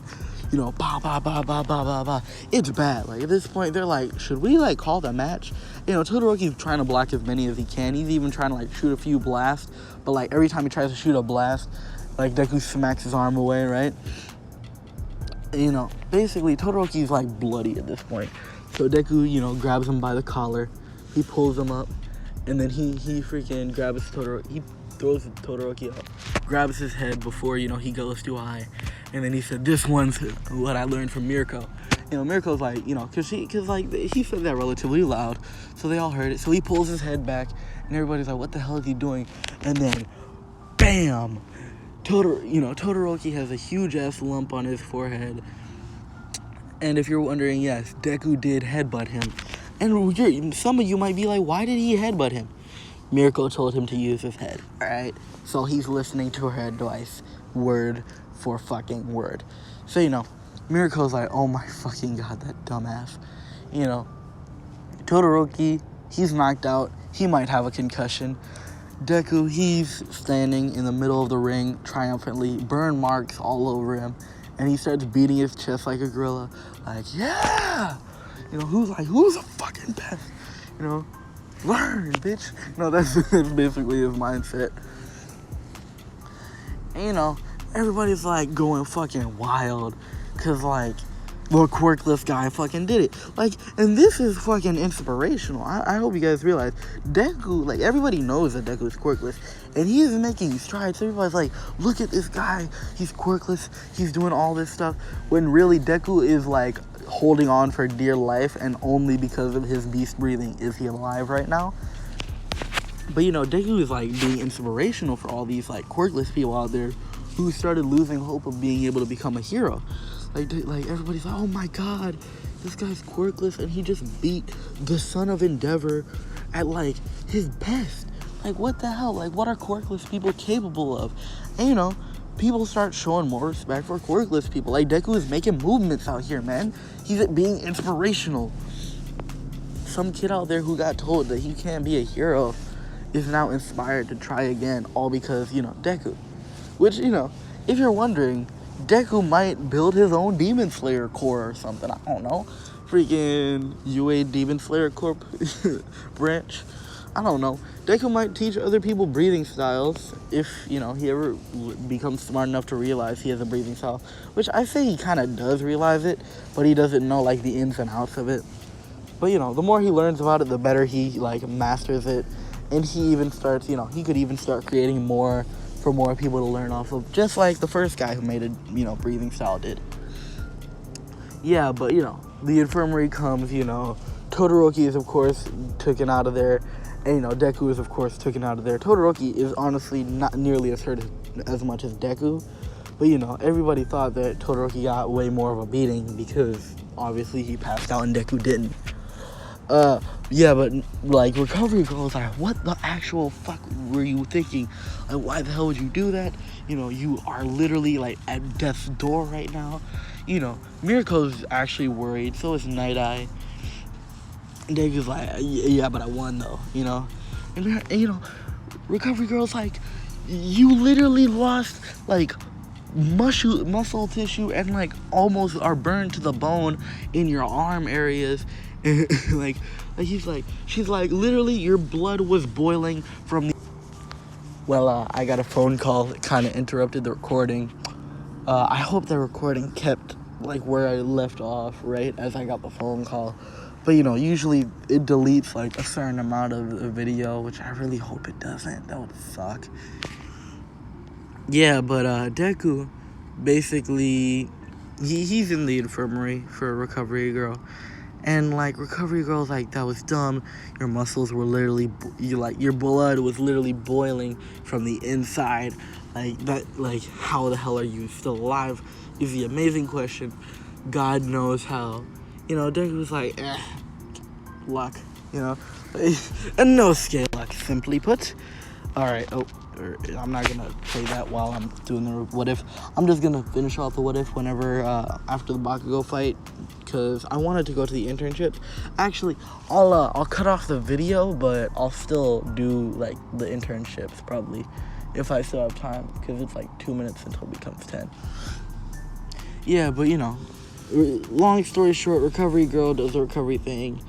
[SPEAKER 1] you know, bah, bah, bah, bah, bah, bah, bah. It's bad. Like, at this point, they're like, should we, like, call the match? You know, Todoroki's trying to block as many as he can. He's even trying to, like, shoot a few blasts. But, like, every time he tries to shoot a blast, like, Deku smacks his arm away, right? And, you know, basically, Todoroki's, like, bloody at this point. So Deku, you know, grabs him by the collar. He pulls him up. And then he freaking grabs Todoroki. He throws Todoroki up, grabs his head before, you know, he goes too high. And then he said, this one's what I learned from Mirko. You know, Mirko's like, you know, because he said that relatively loud, so they all heard it. So he pulls his head back, and everybody's like, what the hell is he doing? And then, bam! Todoroki has a huge-ass lump on his forehead. And if you're wondering, yes, Deku did headbutt him. And some of you might be like, why did he headbutt him? Mirko told him to use his head, alright? So he's listening to her advice, word for fucking word. So, you know, Mirko's like, oh my fucking god, that dumbass. You know, Todoroki, he's knocked out. He might have a concussion. Deku, he's standing in the middle of the ring triumphantly, burn marks all over him. And he starts beating his chest like a gorilla. Like, yeah! You know, who's the fucking best? You know, learn, bitch. No, that's basically his mindset. And, you know, everybody's, like, going fucking wild. Because, like, the quirkless guy fucking did it. Like, and this is fucking inspirational. I hope you guys realize, Deku, like, everybody knows that Deku is quirkless. And he is making strides. Everybody's like, look at this guy. He's quirkless. He's doing all this stuff. When really, Deku is, like, holding on for dear life, and only because of his beast breathing is he alive right now. But, you know, Deku is, like, being inspirational for all these, like, quirkless people out there who started losing hope of being able to become a hero. Like everybody's like, oh my god, this guy's quirkless and he just beat the son of Endeavor at, like, his best. Like, what the hell? Like, what are quirkless people capable of? And, you know, people start showing more respect for quirkless people. Like, Deku is making movements out here, man. He's being inspirational. Some kid out there who got told that he can't be a hero is now inspired to try again, all because, you know, Deku. Which, you know, if you're wondering, Deku might build his own Demon Slayer Corps or something. I don't know. Freaking UA Demon Slayer Corps branch. I don't know. Deku might teach other people breathing styles if, you know, he ever becomes smart enough to realize he has a breathing style. Which I say he kind of does realize it, but he doesn't know, like, the ins and outs of it. But, you know, the more he learns about it, the better he, like, masters it. And he even starts, you know, he could even start creating more for more people to learn off of. Just like the first guy who made a, you know, breathing style did. Yeah, but, you know, the infirmary comes, you know. Todoroki is, of course, taken out of there. And, you know, Deku is, of course, taken out of there. Todoroki is honestly not nearly as hurt as much as Deku. But, you know, everybody thought that Todoroki got way more of a beating because, obviously, he passed out and Deku didn't. Yeah, but, like, Recovery Girl was like, what the actual fuck were you thinking? Like, why the hell would you do that? You know, you are literally, like, at death's door right now. You know, Miruko's actually worried. So is Night Eye. Degu's like, yeah, but I won, though, you know? And, you know, Recovery Girl's like, you literally lost, like, muscle tissue and, like, almost are burned to the bone in your arm areas. like she's like, literally, your blood was boiling from the... Well, I got a phone call that kind of interrupted the recording. I hope the recording kept, like, where I left off, right, as I got the phone call. But, you know, usually it deletes, like, a certain amount of the video, which I really hope it doesn't. That would suck. Yeah, but, Deku, basically, he's in the infirmary for Recovery Girl. And, like, Recovery Girl's like, that was dumb. Your muscles were literally, your blood was literally boiling from the inside. Like, that, like, how the hell are you still alive is the amazing question. God knows how. You know, Deku was like, luck, you know. And inosuke luck, simply put. Alright, I'm not gonna play that while I'm doing the what if. I'm just gonna finish off the what if whenever, after the Bakugo fight, because I wanted to go to the internships. Actually, I'll cut off the video, but I'll still do, like, the internships, probably, if I still have time, because it's, like, 2 minutes until it becomes 10. Yeah, but, you know, long story short, Recovery Girl does the recovery thing.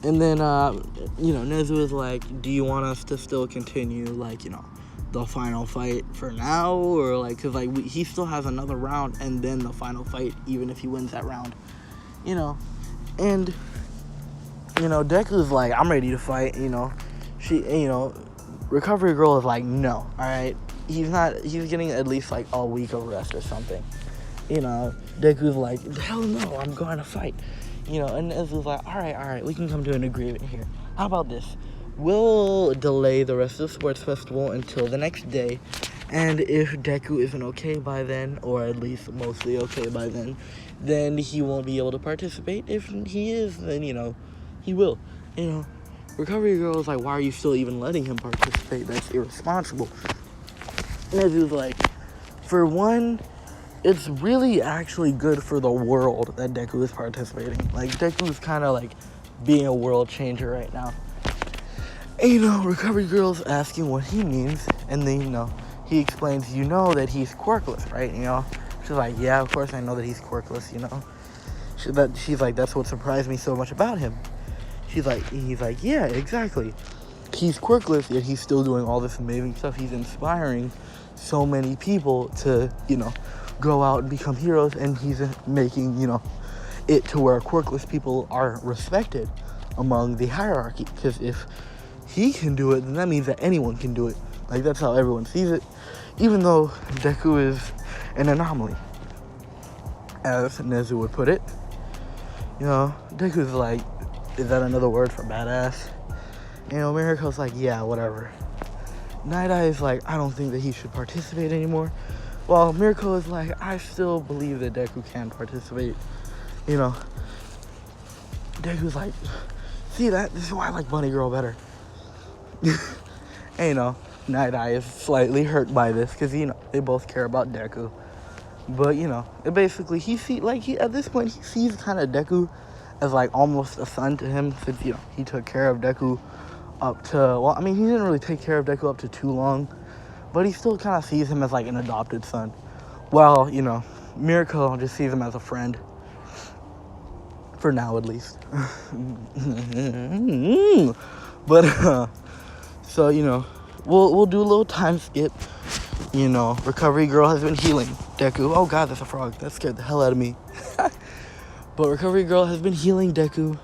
[SPEAKER 1] And then, you know, Nezu is like, do you want us to still continue, like, you know, the final fight for now? Or, like, because, like, he still has another round and then the final fight, even if he wins that round. You know, and, you know, Deku's like, I'm ready to fight, you know. You know, Recovery Girl is like, no, alright? He's getting at least, like, a week of rest or something. You know, Deku's like, hell no, I'm going to fight. You know, and Nezu's like, all right, we can come to an agreement here. How about this? We'll delay the rest of the sports festival until the next day. And if Deku isn't okay by then, or at least mostly okay by then he won't be able to participate. If he is, then, you know, he will. You know, Recovery Girl is like, why are you still even letting him participate? That's irresponsible. Nezu's like, for one, it's really actually good for the world that Deku is participating. Like, Deku is kind of, like, being a world changer right now. And, you know, Recovery Girl's asking what he means, and then, you know, he explains, you know that he's quirkless, right? You know? She's like, yeah, of course I know that he's quirkless, you know? She's like, that's what surprised me so much about him. He's like, yeah, exactly. He's quirkless, yet he's still doing all this amazing stuff. He's inspiring so many people to, you know, go out and become heroes, and he's making, you know, it to where quirkless people are respected among the hierarchy. Because if he can do it, then that means that anyone can do it. Like, that's how everyone sees it. Even though Deku is an anomaly, as Nezu would put it. You know, Deku's like, is that another word for badass? You know, Miruko's like, yeah, whatever. Night Eye is like, I don't think that he should participate anymore. While Miruko is like, I still believe that Deku can participate. You know, Deku's like, see that? This is why I like Bunny Girl better. And, you know, Night Eye is slightly hurt by this because, you know, they both care about Deku. But, you know, it basically, at this point, he sees kind of Deku as, like, almost a son to him since, you know, he took care of Deku up to, well, I mean, he didn't really take care of Deku up to too long, but he still kind of sees him as, like, an adopted son. Well, you know, Mirko just sees him as a friend. For now, at least. But, so, you know, we'll do a little time skip. You know, Recovery Girl has been healing Deku. Oh, God, that's a frog. That scared the hell out of me. But Recovery Girl has been healing Deku.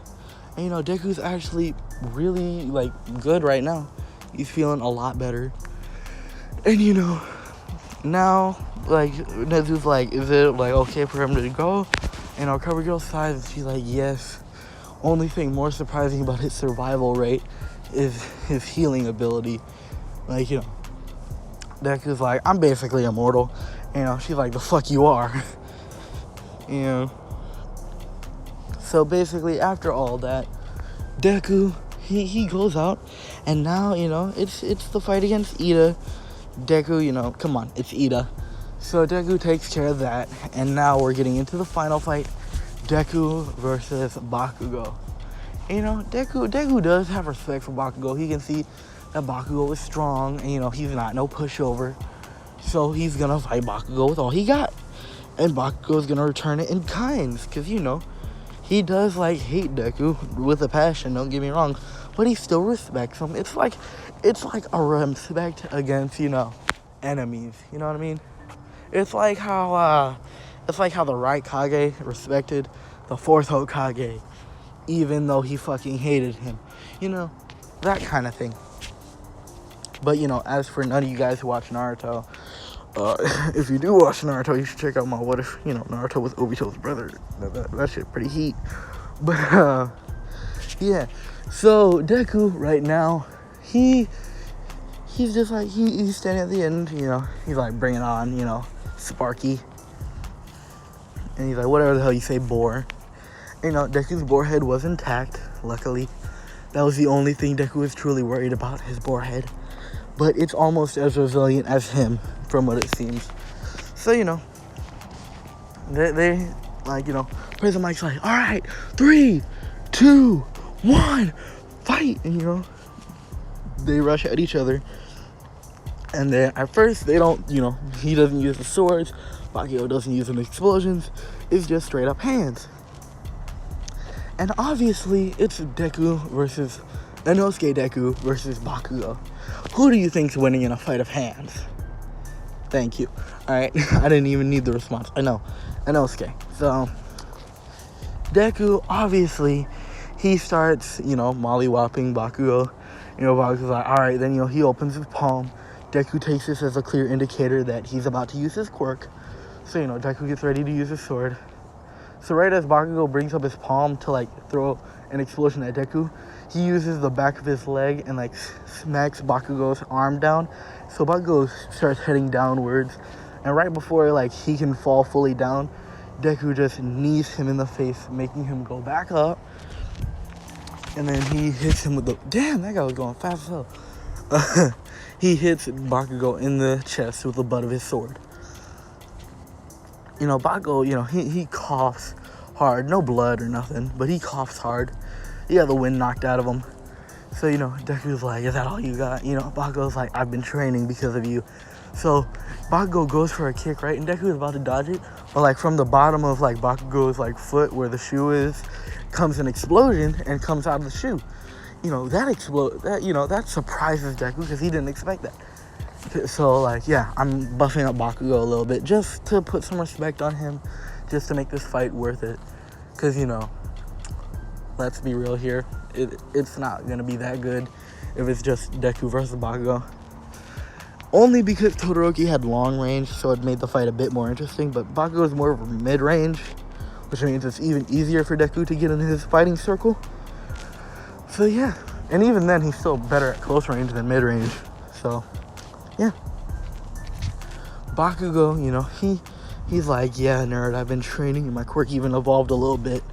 [SPEAKER 1] And, you know, Deku's actually really, like, good right now. He's feeling a lot better. And, you know, now, like, Nezu's like, is it, like, okay for him to go? And our Recovery Girl sighs, she's like, yes. Only thing more surprising about his survival rate is his healing ability. Like, you know, Deku's like, I'm basically immortal. You know, she's like, the fuck you are. You know. So basically, after all that, Deku, he goes out, and now, you know, it's the fight against Ida. Deku, you know, come on, it's Ida. So Deku takes care of that, and now we're getting into the final fight, Deku versus Bakugo. You know, Deku does have respect for Bakugo. He can see that Bakugo is strong, and, you know, he's not no pushover. So he's gonna fight Bakugo with all he got. And Bakugo's gonna return it in kinds, because, you know, he does, like, hate Deku with a passion, don't get me wrong, but he still respects him. It's like a respect against, you know, enemies, you know what I mean? It's like how the right Kage respected the fourth Hokage, even though he fucking hated him. You know, that kind of thing. But, you know, as for none of you guys who watch Naruto, if you do watch Naruto, you should check out my What If, you know, Naruto was Obito's brother. That shit pretty heat. But, yeah. So, Deku, right now, he's just like, he's standing at the end, you know, he's like, bring it on, you know, Sparky. And he's like, whatever the hell you say, boar. You know, Deku's boar head was intact, luckily. That was the only thing Deku was truly worried about, his boar head. But it's almost as resilient as him, from what it seems. So, you know, they like, you know, Prison Mike's like, all right, 3, 2, 1, fight. And, you know, they rush at each other. And then at first, they don't, you know, he doesn't use the swords. Bakugo doesn't use the explosions. It's just straight up hands. And obviously, it's Deku versus Inosuke Deku versus Bakugo. Who do you think's winning in a fight of hands? Thank you. Alright, I didn't even need the response. I know. Inosuke. So, Deku, obviously, he starts, you know, mollywopping Bakugo. You know, Bakugo's like, alright, then, you know, he opens his palm. Deku takes this as a clear indicator that he's about to use his quirk. So, you know, Deku gets ready to use his sword. So right as Bakugo brings up his palm to, like, throw an explosion at Deku, he uses the back of his leg and, like, smacks Bakugo's arm down. So Bakugo starts heading downwards. And right before, like, he can fall fully down, Deku just knees him in the face, making him go back up. And then he hits him with the... Damn, that guy was going fast as hell. He hits Bakugo in the chest with the butt of his sword. You know, Bakugo, you know, he coughs hard. No blood or nothing, but he coughs hard. He got the wind knocked out of him. So, you know, Deku's like, is that all you got? You know, Bakugo's like, I've been training because of you. So, Bakugo goes for a kick, right? And Deku is about to dodge it. But, like, from the bottom of, like, Bakugo's, like, foot where the shoe is, comes an explosion and comes out of the shoe. You know, that surprises Deku because he didn't expect that. So, like, yeah, I'm buffing up Bakugo a little bit just to put some respect on him, just to make this fight worth it. Because, you know, let's be real here, it's not going to be that good if it's just Deku versus Bakugo. Only because Todoroki had long range, so it made the fight a bit more interesting, but Bakugo is more of a mid-range, which means it's even easier for Deku to get in his fighting circle. So, yeah, and even then, he's still better at close range than mid-range, so... yeah. Bakugo, you know, he's like, yeah, nerd, I've been training, and my quirk even evolved a little bit.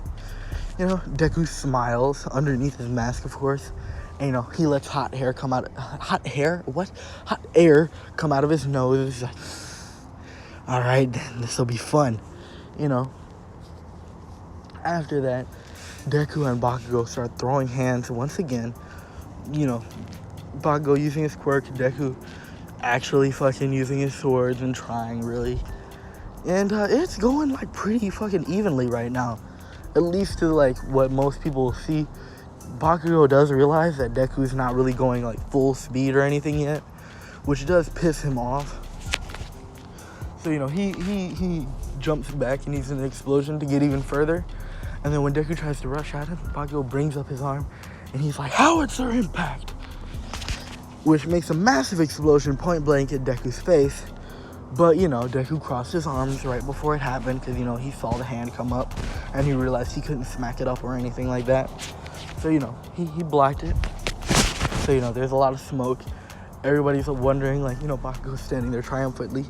[SPEAKER 1] You know, Deku smiles underneath his mask, of course. And, you know, he lets hot air come out of his nose. He's like, all right, then, this will be fun. You know, after that, Deku and Bakugo start throwing hands once again. You know, Bakugo using his quirk, Deku actually fucking using his swords and trying really. And it's going like pretty fucking evenly right now. At least to like what most people see. Bakugo does realize that Deku's not really going like full speed or anything yet, which does piss him off. So, you know, he jumps back and uses an explosion to get even further. And then when Deku tries to rush at him, Bakugo brings up his arm and he's like, howitzer impact! Which makes a massive explosion point blank at Deku's face. But, you know, Deku crossed his arms right before it happened because, you know, he saw the hand come up and he realized he couldn't smack it up or anything like that. So, you know, he blocked it. So, you know, there's a lot of smoke. Everybody's wondering, like, you know, Bakugo's standing there triumphantly.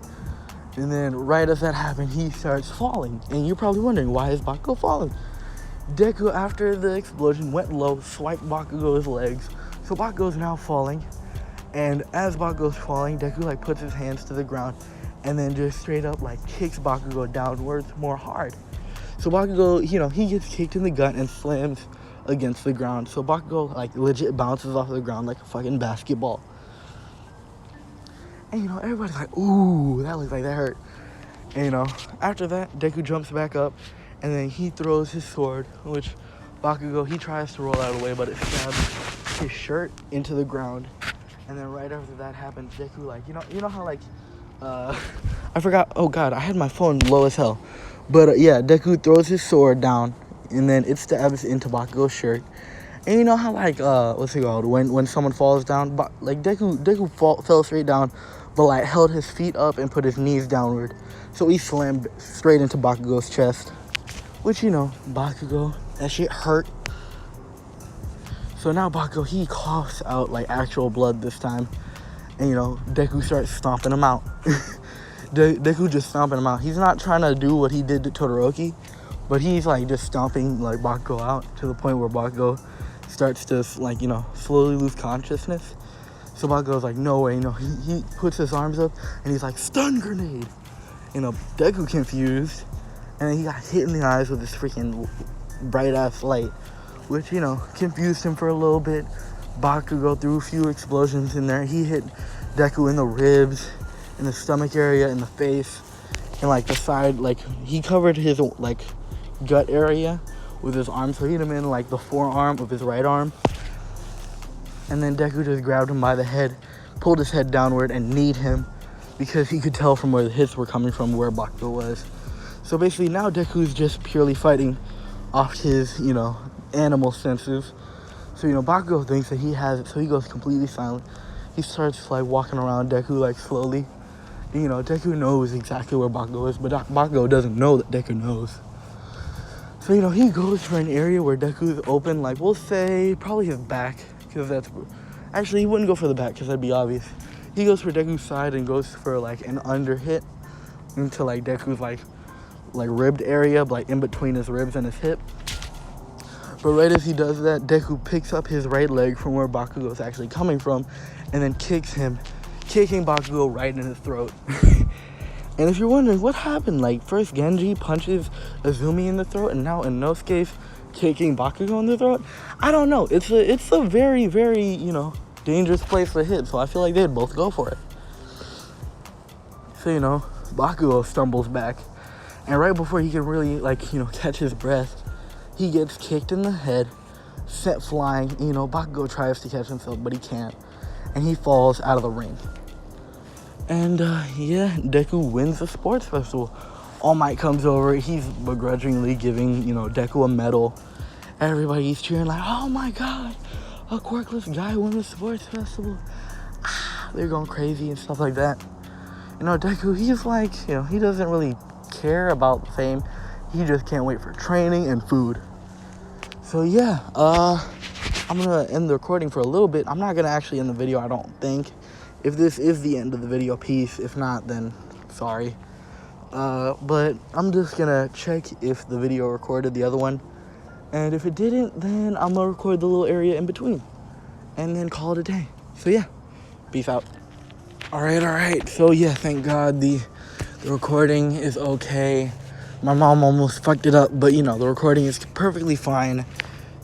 [SPEAKER 1] And then right as that happened, he starts falling. And you're probably wondering, why is Bakugo falling? Deku, after the explosion, went low, swiped Bakugo's legs. So Bakugo's now falling. And as Bakugo's falling, Deku, like, puts his hands to the ground and then just straight up, like, kicks Bakugo downwards more hard. So Bakugo, you know, he gets kicked in the gut and slams against the ground. So Bakugo, like, legit bounces off the ground like a fucking basketball. And, you know, everybody's like, ooh, that looks like that hurt. And, you know, after that, Deku jumps back up, and then he throws his sword, which Bakugo, he tries to roll out of the way, but it stabs his shirt into the ground. And then right after that happens, Deku, like, you know how, like, I forgot, oh god, I had my phone low as hell. But, yeah, Deku throws his sword down, and then it stabs into Bakugo's shirt. And you know how, like, what's it called, when someone falls down, like, Deku fell straight down, but, like, held his feet up and put his knees downward. So he slammed straight into Bakugo's chest. Which, you know, Bakugo, that shit hurt. So now Bakugo, he coughs out, like, actual blood this time. And, you know, Deku starts stomping him out. Deku just stomping him out. He's not trying to do what he did to Todoroki, but he's, like, just stomping, like, Bakugo out to the point where Bakugo starts to, like, you know, slowly lose consciousness. So Bakugo's like, no way, no. He puts his arms up, and he's like, stun grenade! You know, Deku confused, and then he got hit in the eyes with this freaking bright-ass light, which, you know, confused him for a little bit. Bakugo threw a few explosions in there. He hit Deku in the ribs, in the stomach area, in the face, and, like, the side, like, he covered his, like, gut area with his arm, so he hit him in, like, the forearm of his right arm. And then Deku just grabbed him by the head, pulled his head downward, and kneed him because he could tell from where the hits were coming from where Bakugo was. So basically now Deku's just purely fighting off his, you know, animal senses. So, you know, Bakugo thinks that he has it, so he goes completely silent. He starts, like, walking around Deku, like, slowly. And, you know, Deku knows exactly where Bakugo is, but Bakugo doesn't know that Deku knows. So, you know, he goes for an area where Deku is open, like, we'll say probably his back. Because that's... Actually, he wouldn't go for the back because that'd be obvious. He goes for Deku's side and goes for, like, an under hit into, like, Deku's, like ribbed area, like, in between his ribs and his hip. But right as he does that, Deku picks up his right leg from where Bakugo is actually coming from and then kicks him, kicking Bakugo right in his throat. And if you're wondering what happened, like, first Genji punches Azumi in the throat and now Inosuke's kicking Bakugo in the throat, I don't know. It's a very, very, you know, dangerous place to hit, so I feel like they'd both go for it. So, you know, Bakugo stumbles back, and right before he can really, like, you know, catch his breath, he gets kicked in the head, sent flying. You know, Bakugo tries to catch himself, but he can't, and he falls out of the ring. And yeah, Deku wins the sports festival. All Might comes over. He's begrudgingly giving, you know, Deku a medal. Everybody's cheering like, oh my god, a quirkless guy won the sports festival. They're going crazy and stuff like that. You know, Deku, he's like, you know, he doesn't really care about fame. He just can't wait for training and food. So yeah, I'm gonna end the recording for a little bit. I'm not gonna actually end the video, I don't think. If this is the end of the video, peace. If not, then sorry. But I'm just gonna check if the video recorded the other one. And if it didn't, then I'm gonna record the little area in between and then call it a day. So yeah, peace out. All right. So yeah, thank God the recording is okay. My mom almost fucked it up, but the recording is perfectly fine.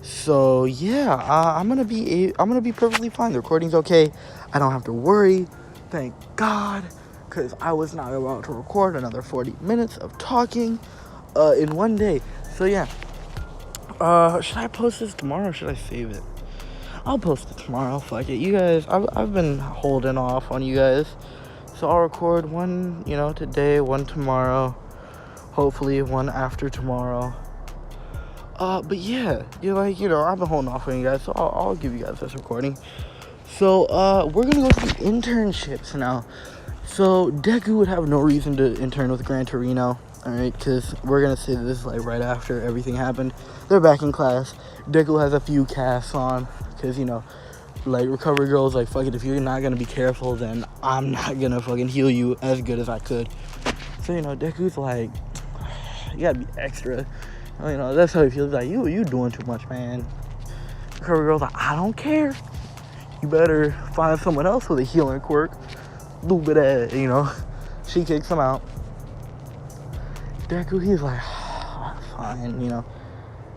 [SPEAKER 1] So yeah, I'm gonna be perfectly fine. The recording's okay. I don't have to worry. Thank God, because I was not about to record another 40 minutes of talking in one day. So yeah, should I post this tomorrow or should I save it? I'll post it tomorrow. Fuck it, you guys. I've been holding off on you guys, so I'll record one, today, one tomorrow, hopefully one after tomorrow. But yeah, I've been holding off on you guys, so I'll give you guys this recording. So, we're gonna go to the internships now. So, Deku would have no reason to intern with Gran Torino, alright? Because we're gonna say this, right after everything happened. They're back in class. Deku has a few casts on, because, Recovery Girl's like, fuck it, if you're not gonna be careful, then I'm not gonna fucking heal you as good as I could. So, Deku's like, you gotta be extra. That's how he feels. Like, you doing too much, man. Recovery Girl's like, I don't care. You better find someone else with a healing quirk. Stupid ass, She kicks him out. Deku, he's like, fine,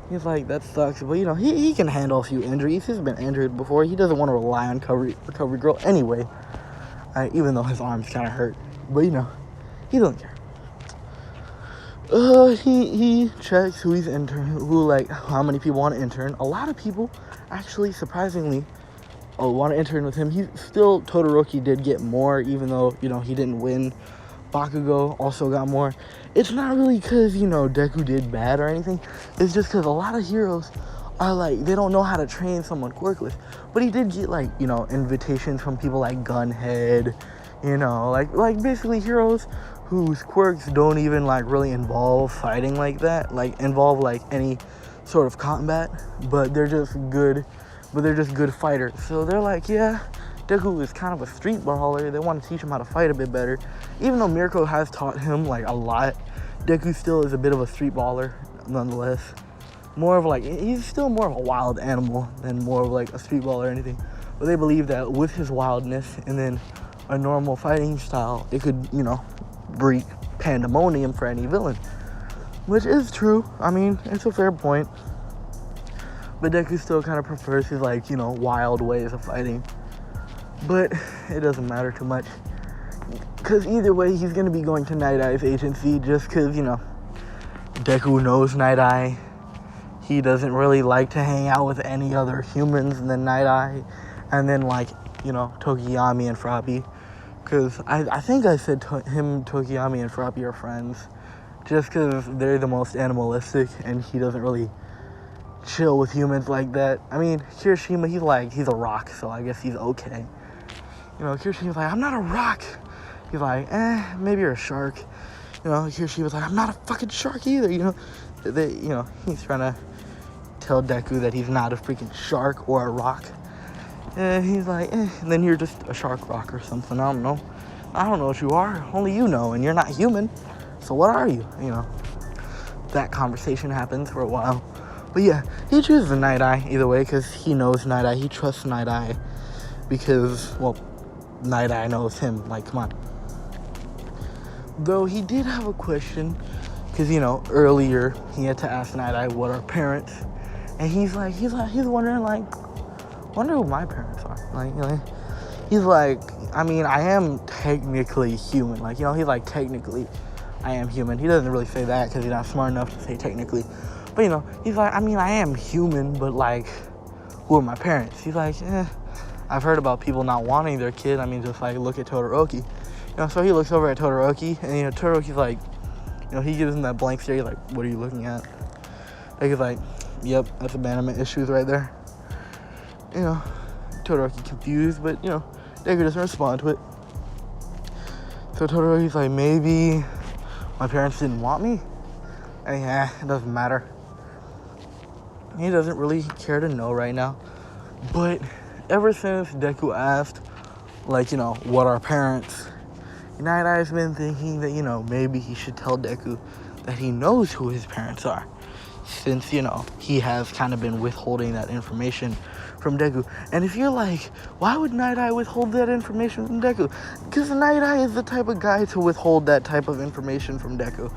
[SPEAKER 1] He's like, that sucks. But, he can handle a few injuries. He's been injured before. He doesn't want to rely on Recovery Girl anyway. Even though his arm's kind of hurt. But, he doesn't care. He checks who he's how many people want to intern. A lot of people, actually, surprisingly, want to intern with him. Todoroki did get more, even though, he didn't win. Bakugo also got more. It's not really because, Deku did bad or anything. It's just because a lot of heroes are, they don't know how to train someone quirkless. But he did get, invitations from people like Gunhead, basically heroes whose quirks don't even, really involve fighting like that. Involve, any sort of combat. But they're just good fighters. So they're like, yeah, Deku is kind of a street brawler. They want to teach him how to fight a bit better. Even though Mirko has taught him, a lot, Deku still is a bit of a street brawler, nonetheless. He's still more of a wild animal than more of, a street brawler or anything. But they believe that with his wildness and then a normal fighting style, it could, breed pandemonium for any villain. Which is true. I mean, it's a fair point. But Deku still kind of prefers his, wild ways of fighting. But it doesn't matter too much. Because either way, he's going to be going to Night Eye's agency just because, Deku knows Night Eye. He doesn't really like to hang out with any other humans than Night Eye. And then, Tokiyami and Froppy. Because I think I said Tokiyami and Froppy are friends. Just because they're the most animalistic and he doesn't really chill with humans like that. I mean, Kirishima, he's a rock, so I guess he's okay. Kirishima's like, I'm not a rock. He's like, maybe you're a shark. Kirishima's like, I'm not a fucking shark either. He's trying to tell Deku that he's not a freaking shark or a rock. And he's like, and then you're just a shark rock or something. I don't know what you are. Only you know, and you're not human. So what are you? That conversation happens for a while. But yeah, he chooses Night Eye either way because he knows Night Eye. He trusts Night Eye because, Night Eye knows him. Come on. Though he did have a question because, earlier he had to ask Night Eye what are parents. And he's wondering, wonder who my parents are. He's like, I mean, I am technically human. He's like, technically, I am human. He doesn't really say that because he's not smart enough to say technically. But, he's like, I mean, I am human, but, who are my parents? He's like, I've heard about people not wanting their kid. I mean, just, look at Todoroki. So he looks over at Todoroki, and, Todoroki's like, he gives him that blank stare. He's like, what are you looking at? He's like, yep, that's abandonment issues right there. Todoroki confused, but, Deku doesn't respond to it. So Todoroki's like, maybe my parents didn't want me? And it doesn't matter. He doesn't really care to know right now. But ever since Deku asked, what are parents? Night Eye's been thinking that, maybe he should tell Deku that he knows who his parents are. since, you know, he has kind of been withholding that information from Deku. And if you're like, why would Night Eye withhold that information from Deku? Because Night Eye is the type of guy to withhold that type of information from Deku.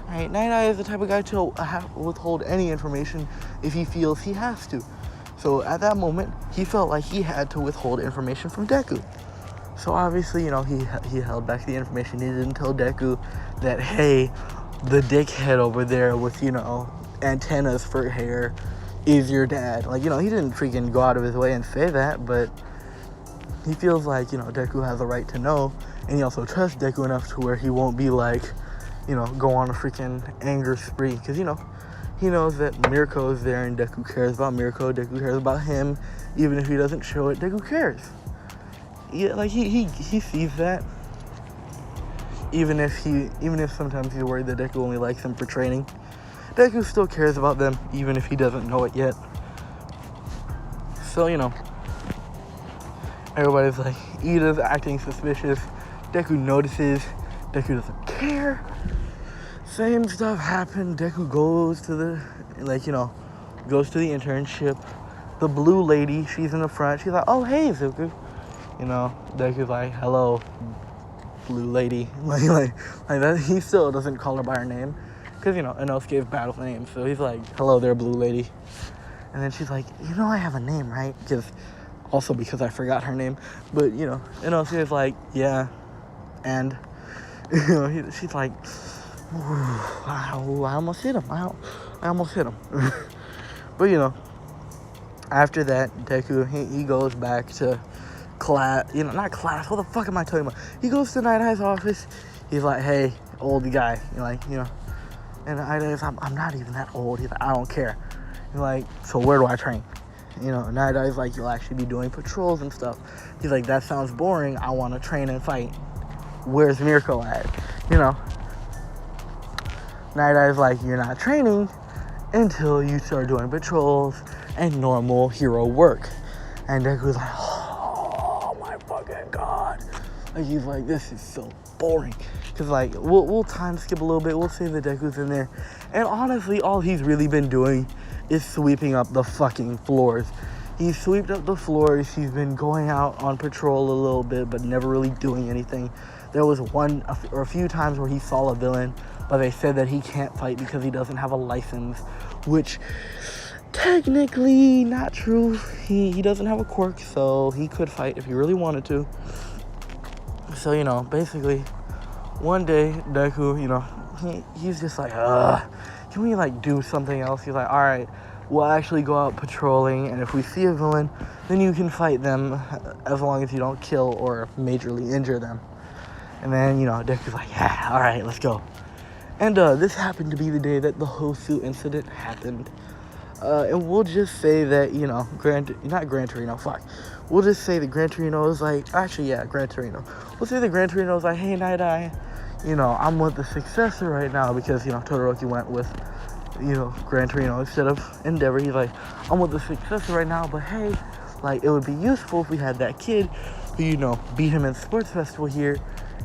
[SPEAKER 1] Right? Night Eye is the type of guy to withhold any information if he feels he has to. So at that moment, he felt like he had to withhold information from Deku. So obviously, you know, he held back the information. He didn't tell Deku that, hey, the dickhead over there with, you know, antennas for hair is your dad. Like, you know, he didn't freaking go out of his way and say that, but he feels like, you know, Deku has a right to know, and he also trusts Deku enough to where he won't be like, you know, go on a freaking anger spree, because, you know, he knows that Mirko is there and Deku cares about Mirko. Deku cares about him. Even if he doesn't show it, Deku cares. Yeah, like he sees that. Even if sometimes he's worried that Deku only likes him for training, Deku still cares about them, even if he doesn't know it yet. So, you know, everybody's like, Ida's acting suspicious. Deku notices. Deku doesn't care. Same stuff happened. Deku goes to the, like, you know, goes to the internship. The blue lady, she's in the front. She's like, oh, hey, Zuku. You know, Deku's like, hello, blue lady. like that. He still doesn't call her by her name. Because, you know, Inosuke's battle name. So he's like, hello there, blue lady. And then she's like, you know I have a name, right? Because I forgot her name. But, you know, Inosuke's like, yeah. And, you know, she's like, I almost hit him. I almost hit him. But, you know, after that, Deku, he goes back to class. You know, not class. What the fuck am I talking about? He goes to Night Eye's office. He's like, hey, old guy. You're like, you know. And Night Eye's, I'm not even that old. He's like, I don't care. You're like, so where do I train? You know, Night Eye's like, you'll actually be doing patrols and stuff. He's like, that sounds boring. I want to train and fight. Where's Mirko at? You know. Night Eye's like, you're not training until you start doing patrols and normal hero work. And Deku's like, oh my fucking god. Like, he's like, this is so boring. Because, like, we'll time skip a little bit. We'll say that Deku's in there. And honestly, all he's really been doing is sweeping up the fucking floors. He's swept up the floors. He's been going out on patrol a little bit, but never really doing anything. There was a few times where he saw a villain, but they said that he can't fight because he doesn't have a license, which technically not true. He doesn't have a quirk, so he could fight if he really wanted to. So, you know, basically, one day, Deku, you know, he's just like, can we, like, do something else? He's like, alright, we'll actually go out patrolling, and if we see a villain, then you can fight them as long as you don't kill or majorly injure them. And then, you know, Deku's like, yeah, alright, let's go. And this happened to be the day that the Hosu incident happened. And we'll just say that, you know, not Gran Torino, fuck. We'll just say that Gran Torino is like, actually, yeah, Gran Torino. We'll say that Gran Torino is like, hey, Night Eye, you know, I'm with the successor right now because, you know, Todoroki went with, you know, Gran Torino instead of Endeavor. He's like, I'm with the successor right now, but hey, like, it would be useful if we had that kid who, you know, beat him in Sports Festival here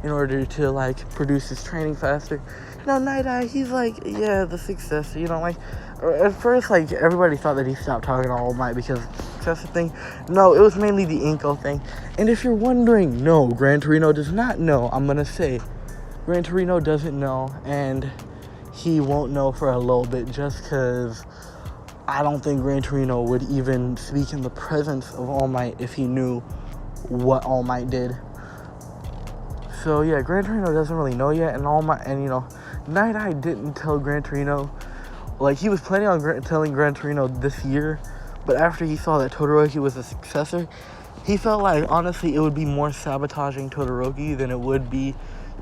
[SPEAKER 1] in order to, like, produce his training faster. You know, Night Eye, he's like, yeah, the successor, you know, like, at first, like, everybody thought that he stopped talking to All Might because of the successor thing. No, it was mainly the Inko thing. And if you're wondering, no, Gran Torino does not know. I'm gonna say, Gran Torino doesn't know, and he won't know for a little bit just because I don't think Gran Torino would even speak in the presence of All Might if he knew what All Might did. So yeah, Gran Torino doesn't really know yet, and All Might, and you know, Night Eye didn't tell Gran Torino. Like, he was planning on telling Gran Torino this year, but after he saw that Todoroki was a successor, he felt like, honestly, it would be more sabotaging Todoroki than it would be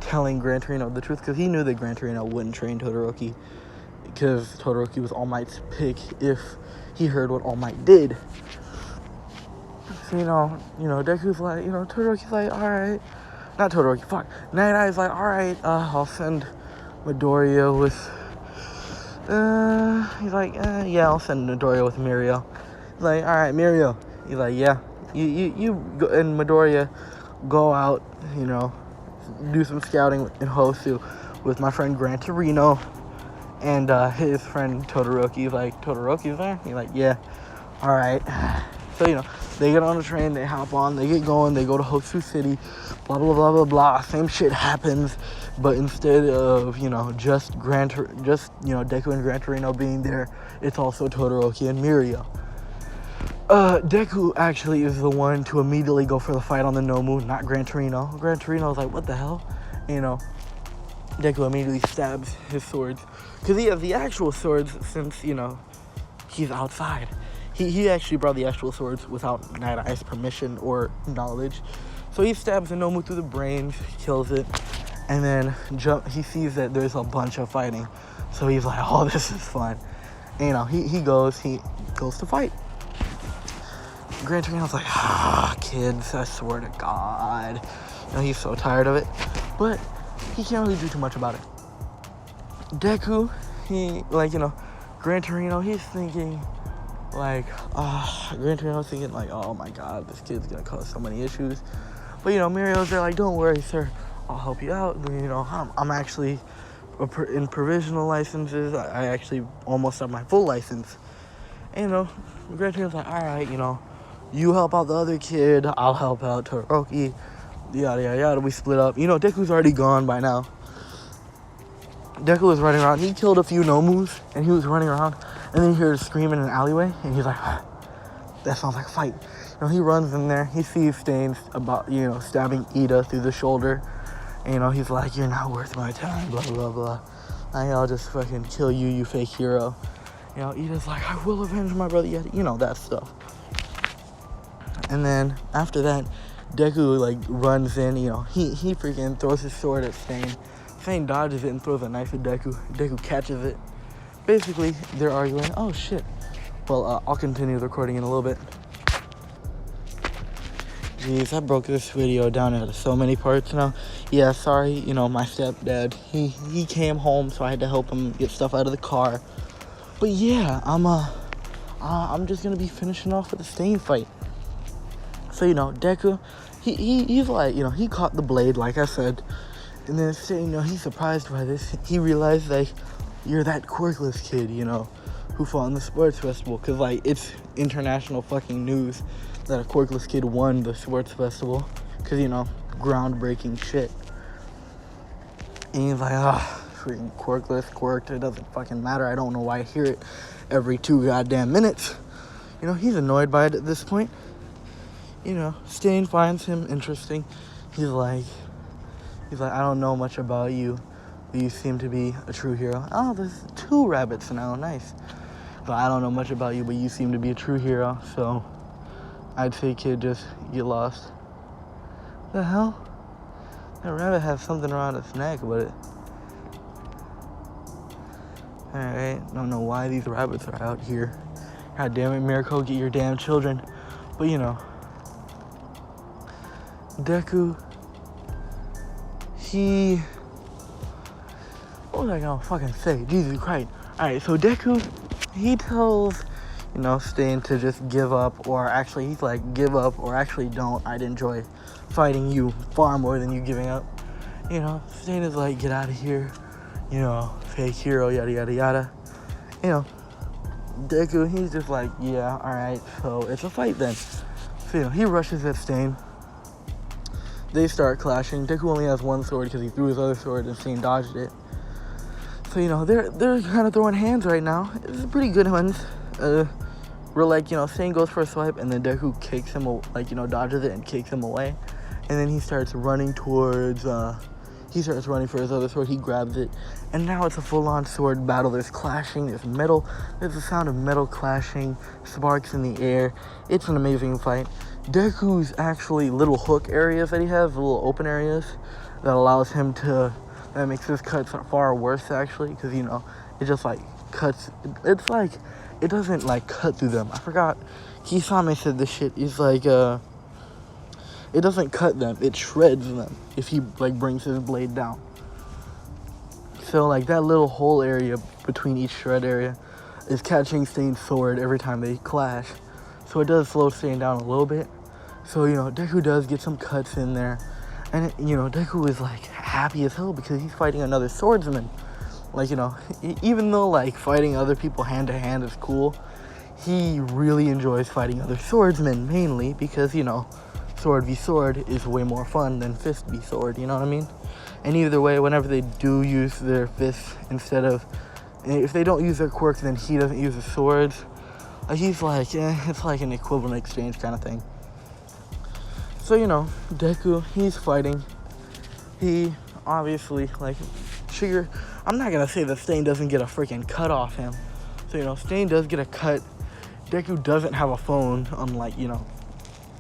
[SPEAKER 1] telling Gran Torino the truth, because he knew that Gran Torino wouldn't train Todoroki, because Todoroki was All Might's pick if he heard what All Might did. So, you know, Deku's like, you know, Todoroki's like, alright. Not Todoroki, fuck. Night Eye's like, alright, I'll send Midoriya with... he's like, yeah, I'll send Midoriya with Mirio. He's like, alright, Mirio. He's like, yeah, you go, and Midoriya go out, you know, do some scouting in Hosu with my friend Gran Torino, And his friend Todoroki's like, Todoroki's there? He's like, yeah. All right. So, they get on the train, they hop on, they get going, they go to Hosu City, blah, blah, blah, blah, blah. Same shit happens, but instead of, just Deku and Gran Torino being there, it's also Todoroki and Mirio. Deku actually is the one to immediately go for the fight on the Nomu, not Gran Torino. Gran Torino's like, what the hell? Deku immediately stabs his swords. Because he has the actual swords since, he's outside. He actually brought the actual swords without Night Eye's permission or knowledge. So he stabs the Nomu through the brains, kills it, and then he sees that there's a bunch of fighting. So he's like, oh, this is fun. And, he goes to fight. Gran Torino's like, kids, I swear to God. He's so tired of it. But he can't really do too much about it. Deku, Gran Torino, he's thinking, Gran Torino's thinking, oh my God, this kid's gonna cause so many issues. But, Mirio's there, like, don't worry, sir, I'll help you out. I'm actually in provisional licenses. I actually almost have my full license. And, Gran Torino's like, all right, you help out the other kid, I'll help out Todoroki, yada, yada, yada. We split up. Deku's already gone by now. Deku was running around. He killed a few Nomus, and he was running around, and then he hears screaming in an alleyway, and he's like, that sounds like a fight. He runs in there. He sees Stains stabbing Ida through the shoulder. And, he's like, you're not worth my time, blah, blah, blah. I'll just fucking kill you, you fake hero. Ida's like, I will avenge my brother. That stuff. And then, after that, Deku, runs in, he freaking throws his sword at Stain. Stain dodges it and throws a knife at Deku. Deku catches it. Basically, they're arguing. Oh, shit. Well, I'll continue the recording in a little bit. Jeez, I broke this video down into so many parts now. Yeah, sorry, my stepdad, he came home, so I had to help him get stuff out of the car. But yeah, I'm just gonna be finishing off with the Stain fight. So, Deku, he's like, he caught the blade, like I said. And then, he's surprised by this. He realized, you're that quirkless kid, who fought in the sports festival. Because, it's international fucking news that a quirkless kid won the sports festival. Because, groundbreaking shit. And he's like, freaking quirkless, quirked, it doesn't fucking matter. I don't know why I hear it every 2 goddamn minutes. He's annoyed by it at this point. Stain finds him interesting. He's like, I don't know much about you, but you seem to be a true hero. Oh, there's 2 rabbits now, nice. But I don't know much about you, but you seem to be a true hero, so I'd say, kid, just get lost. The hell? That rabbit has something around its neck, but Alright, don't know why these rabbits are out here. God damn it, Miracle, get your damn children. But, Deku, what was I gonna fucking say? Jesus Christ. Alright, so Deku, he tells, Stain to just give up, or actually, he's like, give up, or actually don't. I'd enjoy fighting you far more than you giving up. Stain is like, get out of here, fake hero, yada, yada, yada. Deku, he's just like, yeah, alright, so it's a fight then. So, he rushes at Stain. They start clashing. Deku only has 1 sword because he threw his other sword and Stain dodged it. So, they're kind of throwing hands right now. It's pretty good ones. Where, Stain goes for a swipe and then Deku kicks him, dodges it and kicks him away. And then he starts running towards, he starts running for his other sword. He grabs it. And now it's a full-on sword battle. There's clashing. There's metal. There's the sound of metal clashing. Sparks in the air. It's an amazing fight. Deku's actually little hook areas that he has, little open areas, that allows him to, that makes his cuts far worse, actually. Because, it just, cuts. It's it doesn't, cut through them. I forgot. Kisame said this shit. He's like, it doesn't cut them, it shreds them if he brings his blade down. So that little hole area between each shred area is catching Stain's sword every time they clash. So it does slow Stain down a little bit. So, Deku does get some cuts in there. And, Deku is happy as hell because he's fighting another swordsman. Like, you know, even though, like, fighting other people hand-to-hand is cool, he really enjoys fighting other swordsmen, mainly because, you know, sword v sword is way more fun than fist v sword, you know what I mean? And either way, whenever they do use their fists instead of, if they don't use their quirks, then he doesn't use his swords. He's like, it's like an equivalent exchange kind of thing. So, you know, Deku, he's fighting. He obviously, like, Sugar, I'm not gonna say that Stain doesn't get a freaking cut off him. So, you know, Stain does get a cut. Deku doesn't have a phone, unlike, you know,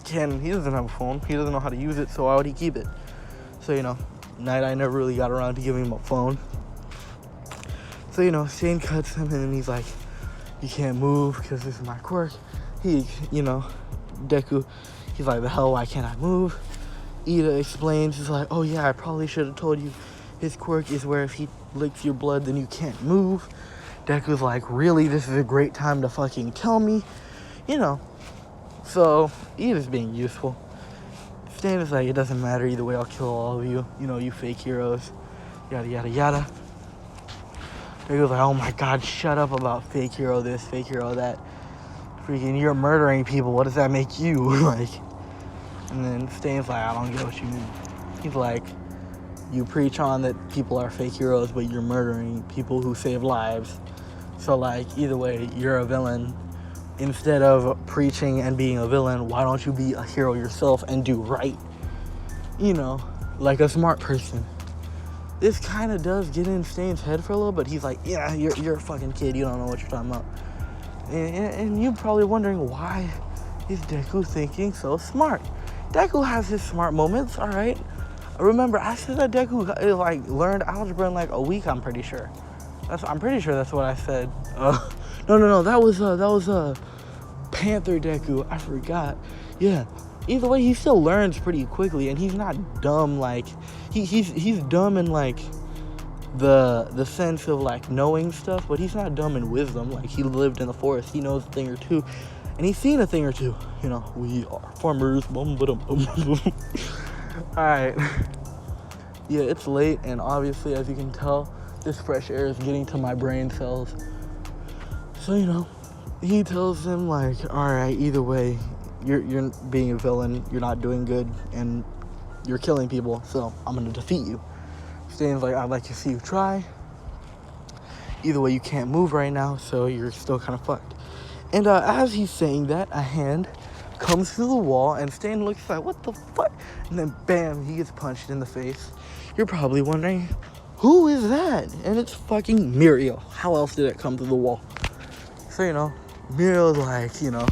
[SPEAKER 1] Ken. He doesn't have a phone. He doesn't know how to use it, so why would he keep it? So, you know, Night Eye never really got around to giving him a phone. So, you know, Stain cuts him, and then he's like, you can't move because this is my quirk. He, you know, Deku, he's like, the hell, why can't I move? Ida explains, he's like, oh yeah, I probably should have told you his quirk is where if he licks your blood, then you can't move. Deku's like, really? This is a great time to fucking tell me? You know, so Ida's being useful. Stan is like, it doesn't matter, either way, I'll kill all of you. You know, you fake heroes. Yada, yada, yada. Deku's like, oh my god, shut up about fake hero this, fake hero that. Freaking, you're murdering people, what does that make you? Like, and then Stan's like, I don't get what you mean. He's like, you preach on that people are fake heroes, but you're murdering people who save lives. So, like, either way, you're a villain. Instead of preaching and being a villain, why don't you be a hero yourself and do right? You know, like a smart person. This kind of does get in Stain's head for a little, but he's like, yeah, you're a fucking kid. You don't know what you're talking about. And you're probably wondering, why is Deku thinking so smart? Deku has his smart moments, all right? Remember, I said that Deku like learned algebra in like a week. I'm pretty sure. I'm pretty sure that's what I said. No. That was Panther Deku. I forgot. Yeah. Either way, he still learns pretty quickly, and he's not dumb. Like he's dumb in like the sense of like knowing stuff, but he's not dumb in wisdom. Like, he lived in the forest. He knows a thing or two, and he's seen a thing or two. You know, we are farmers. Boom, boom, boom, boom. Alright. Yeah, it's late, and obviously, as you can tell, this fresh air is getting to my brain cells. So, you know, he tells him, like, alright, either way, you're being a villain, you're not doing good, and you're killing people, so I'm gonna defeat you. Stan's like, I'd like to see you try. Either way, you can't move right now, so you're still kind of fucked. And as he's saying that, a hand comes through the wall, and Stan looks like, what the fuck? And then bam, he gets punched in the face. You're probably wondering, who is that? And it's fucking Muriel. How else did it come through the wall? So, you know, Muriel's like, you know,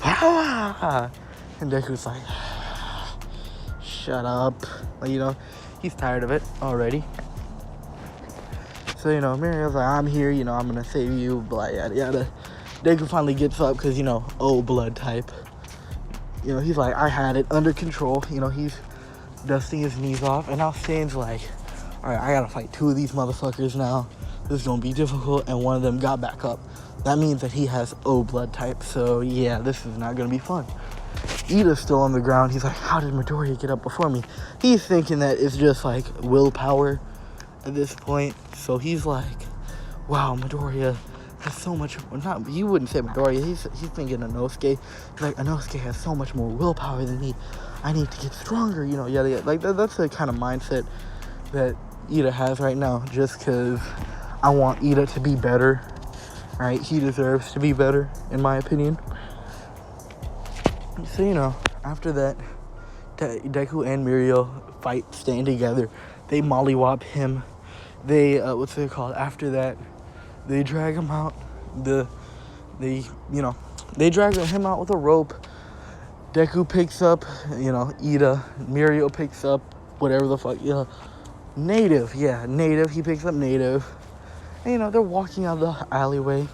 [SPEAKER 1] power! And Deku's like, shut up. Like, you know, he's tired of it already. So, you know, Muriel's like, I'm here, you know, I'm gonna save you, blah, yada, yada. Deku finally gets up because, you know, blood type. You know, he's like, I had it under control. You know, he's dusting his knees off. And now Stan's like, all right, I gotta fight two of these motherfuckers now. This is gonna be difficult. And one of them got back up. That means that he has blood type. So, yeah, this is not gonna be fun. Ida's still on the ground. He's like, how did Midoriya get up before me? He's thinking that it's just, like, willpower at this point. So he's like, wow, Midoriya has so much, not, he wouldn't say Midoriya, he's thinking Inosuke. He's like, Inosuke has so much more willpower than me. I need to get stronger, you know, yada, yada. Like, that's the kind of mindset that Ida has right now, just because I want Ida to be better, right? He deserves to be better, in my opinion. So, you know, after that, Deku and Muriel fight, stand together. They mollywop him. They, what's it called? After that, they drag him out. They drag him out with a rope. Deku picks up, you know, Ida. Muriel picks up whatever the fuck, Native. He picks up Native. And, you know, they're walking out the alleyway.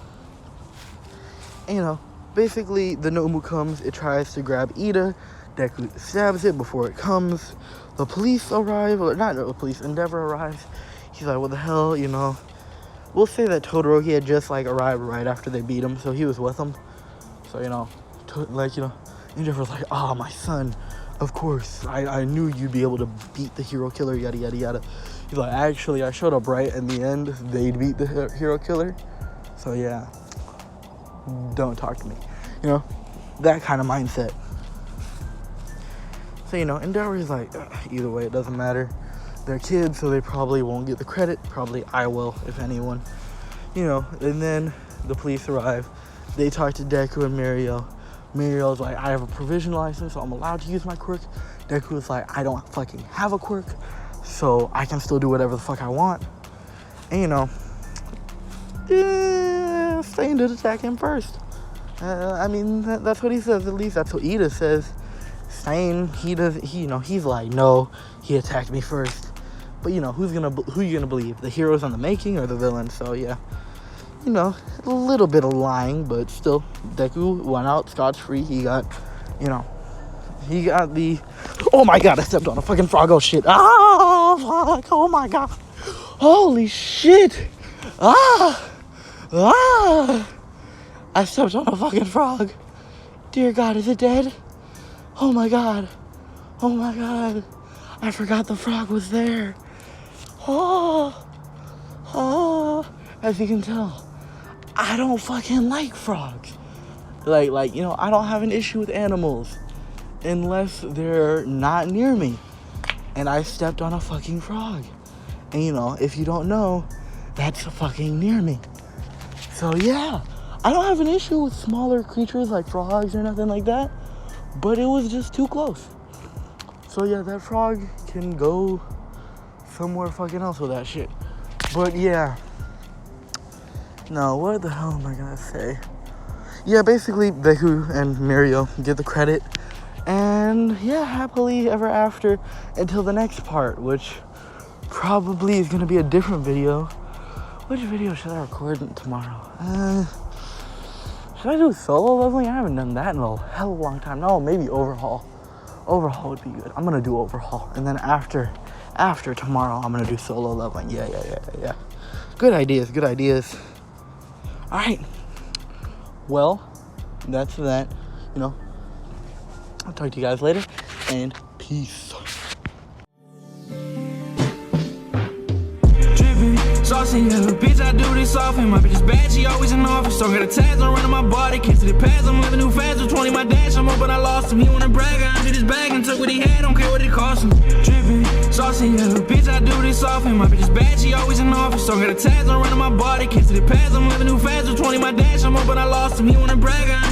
[SPEAKER 1] And, you know, basically, the Nomu comes. It tries to grab Ida. Deku stabs it before it comes. The police arrive, or not the police, Endeavor arrives. He's like, what the hell, you know. We'll say that Todoroki had just, like, arrived right after they beat him, so he was with them. So, you know, Endeavor's like, my son, of course, I knew you'd be able to beat the hero killer, yada, yada, yada. He's like, actually, I showed up right in the end. They beat the hero killer. So yeah, don't talk to me. You know, that kind of mindset. So, you know, Endeavor's like, either way, it doesn't matter. They're kids, so they probably won't get the credit. Probably I will, if anyone. You know, and then the police arrive. They talk to Deku and Mirio. Mirio's like, I have a provision license, so I'm allowed to use my quirk. Deku's like, I don't fucking have a quirk, so I can still do whatever the fuck I want. And, you know, Stain did attack him first. I mean, that's what he says. At least that's what Ida says. Stain, he's like, no, he attacked me first. But, you know, who you gonna believe? The heroes on the making or the villain? So, yeah. You know, a little bit of lying, but still, Deku went out scotch-free. He got the... Oh, my God, I stepped on a fucking frog. Oh, shit. Ah, fuck. Oh, my God. Holy shit. I stepped on a fucking frog. Dear God, is it dead? Oh, my God. Oh, my God. I forgot the frog was there. As you can tell, I don't fucking like frogs. Like, you know, I don't have an issue with animals unless they're not near me. And I stepped on a fucking frog. And, you know, if you don't know, that's fucking near me. So, yeah, I don't have an issue with smaller creatures like frogs or nothing like that. But it was just too close. So, yeah, that frog can go somewhere fucking else with that shit. But, yeah. No, what the hell am I gonna say? Yeah, basically, Deku and Mirio get the credit. And, yeah, happily ever after until the next part, which probably is gonna be a different video. Which video should I record tomorrow? Should I do solo leveling? I haven't done that in a hell of a long time. No, maybe Overhaul. Overhaul would be good. I'm gonna do Overhaul. And then after tomorrow, I'm gonna do solo leveling. Yeah. Good ideas. Alright. Well, that's that. You know, I'll talk to you guys later. And peace.
[SPEAKER 2] Saucy, yeah, bitch, I do this often. My bitch is bad, she always in office. So I got a tags on running my body. Can't see the pads, I'm living too fast. With 20 my dash, I'm up, but I lost him. He wanna brag, I emptied his bag and took what he had. Don't care what it cost him. Drippin', saucy, yeah, bitch, I do this often. My bitch is bad, she always in office. So I got a tags on running my body. Can't see the pads, I'm living too fast. With 20 my dash, I'm up, but I lost him. He wanna brag, I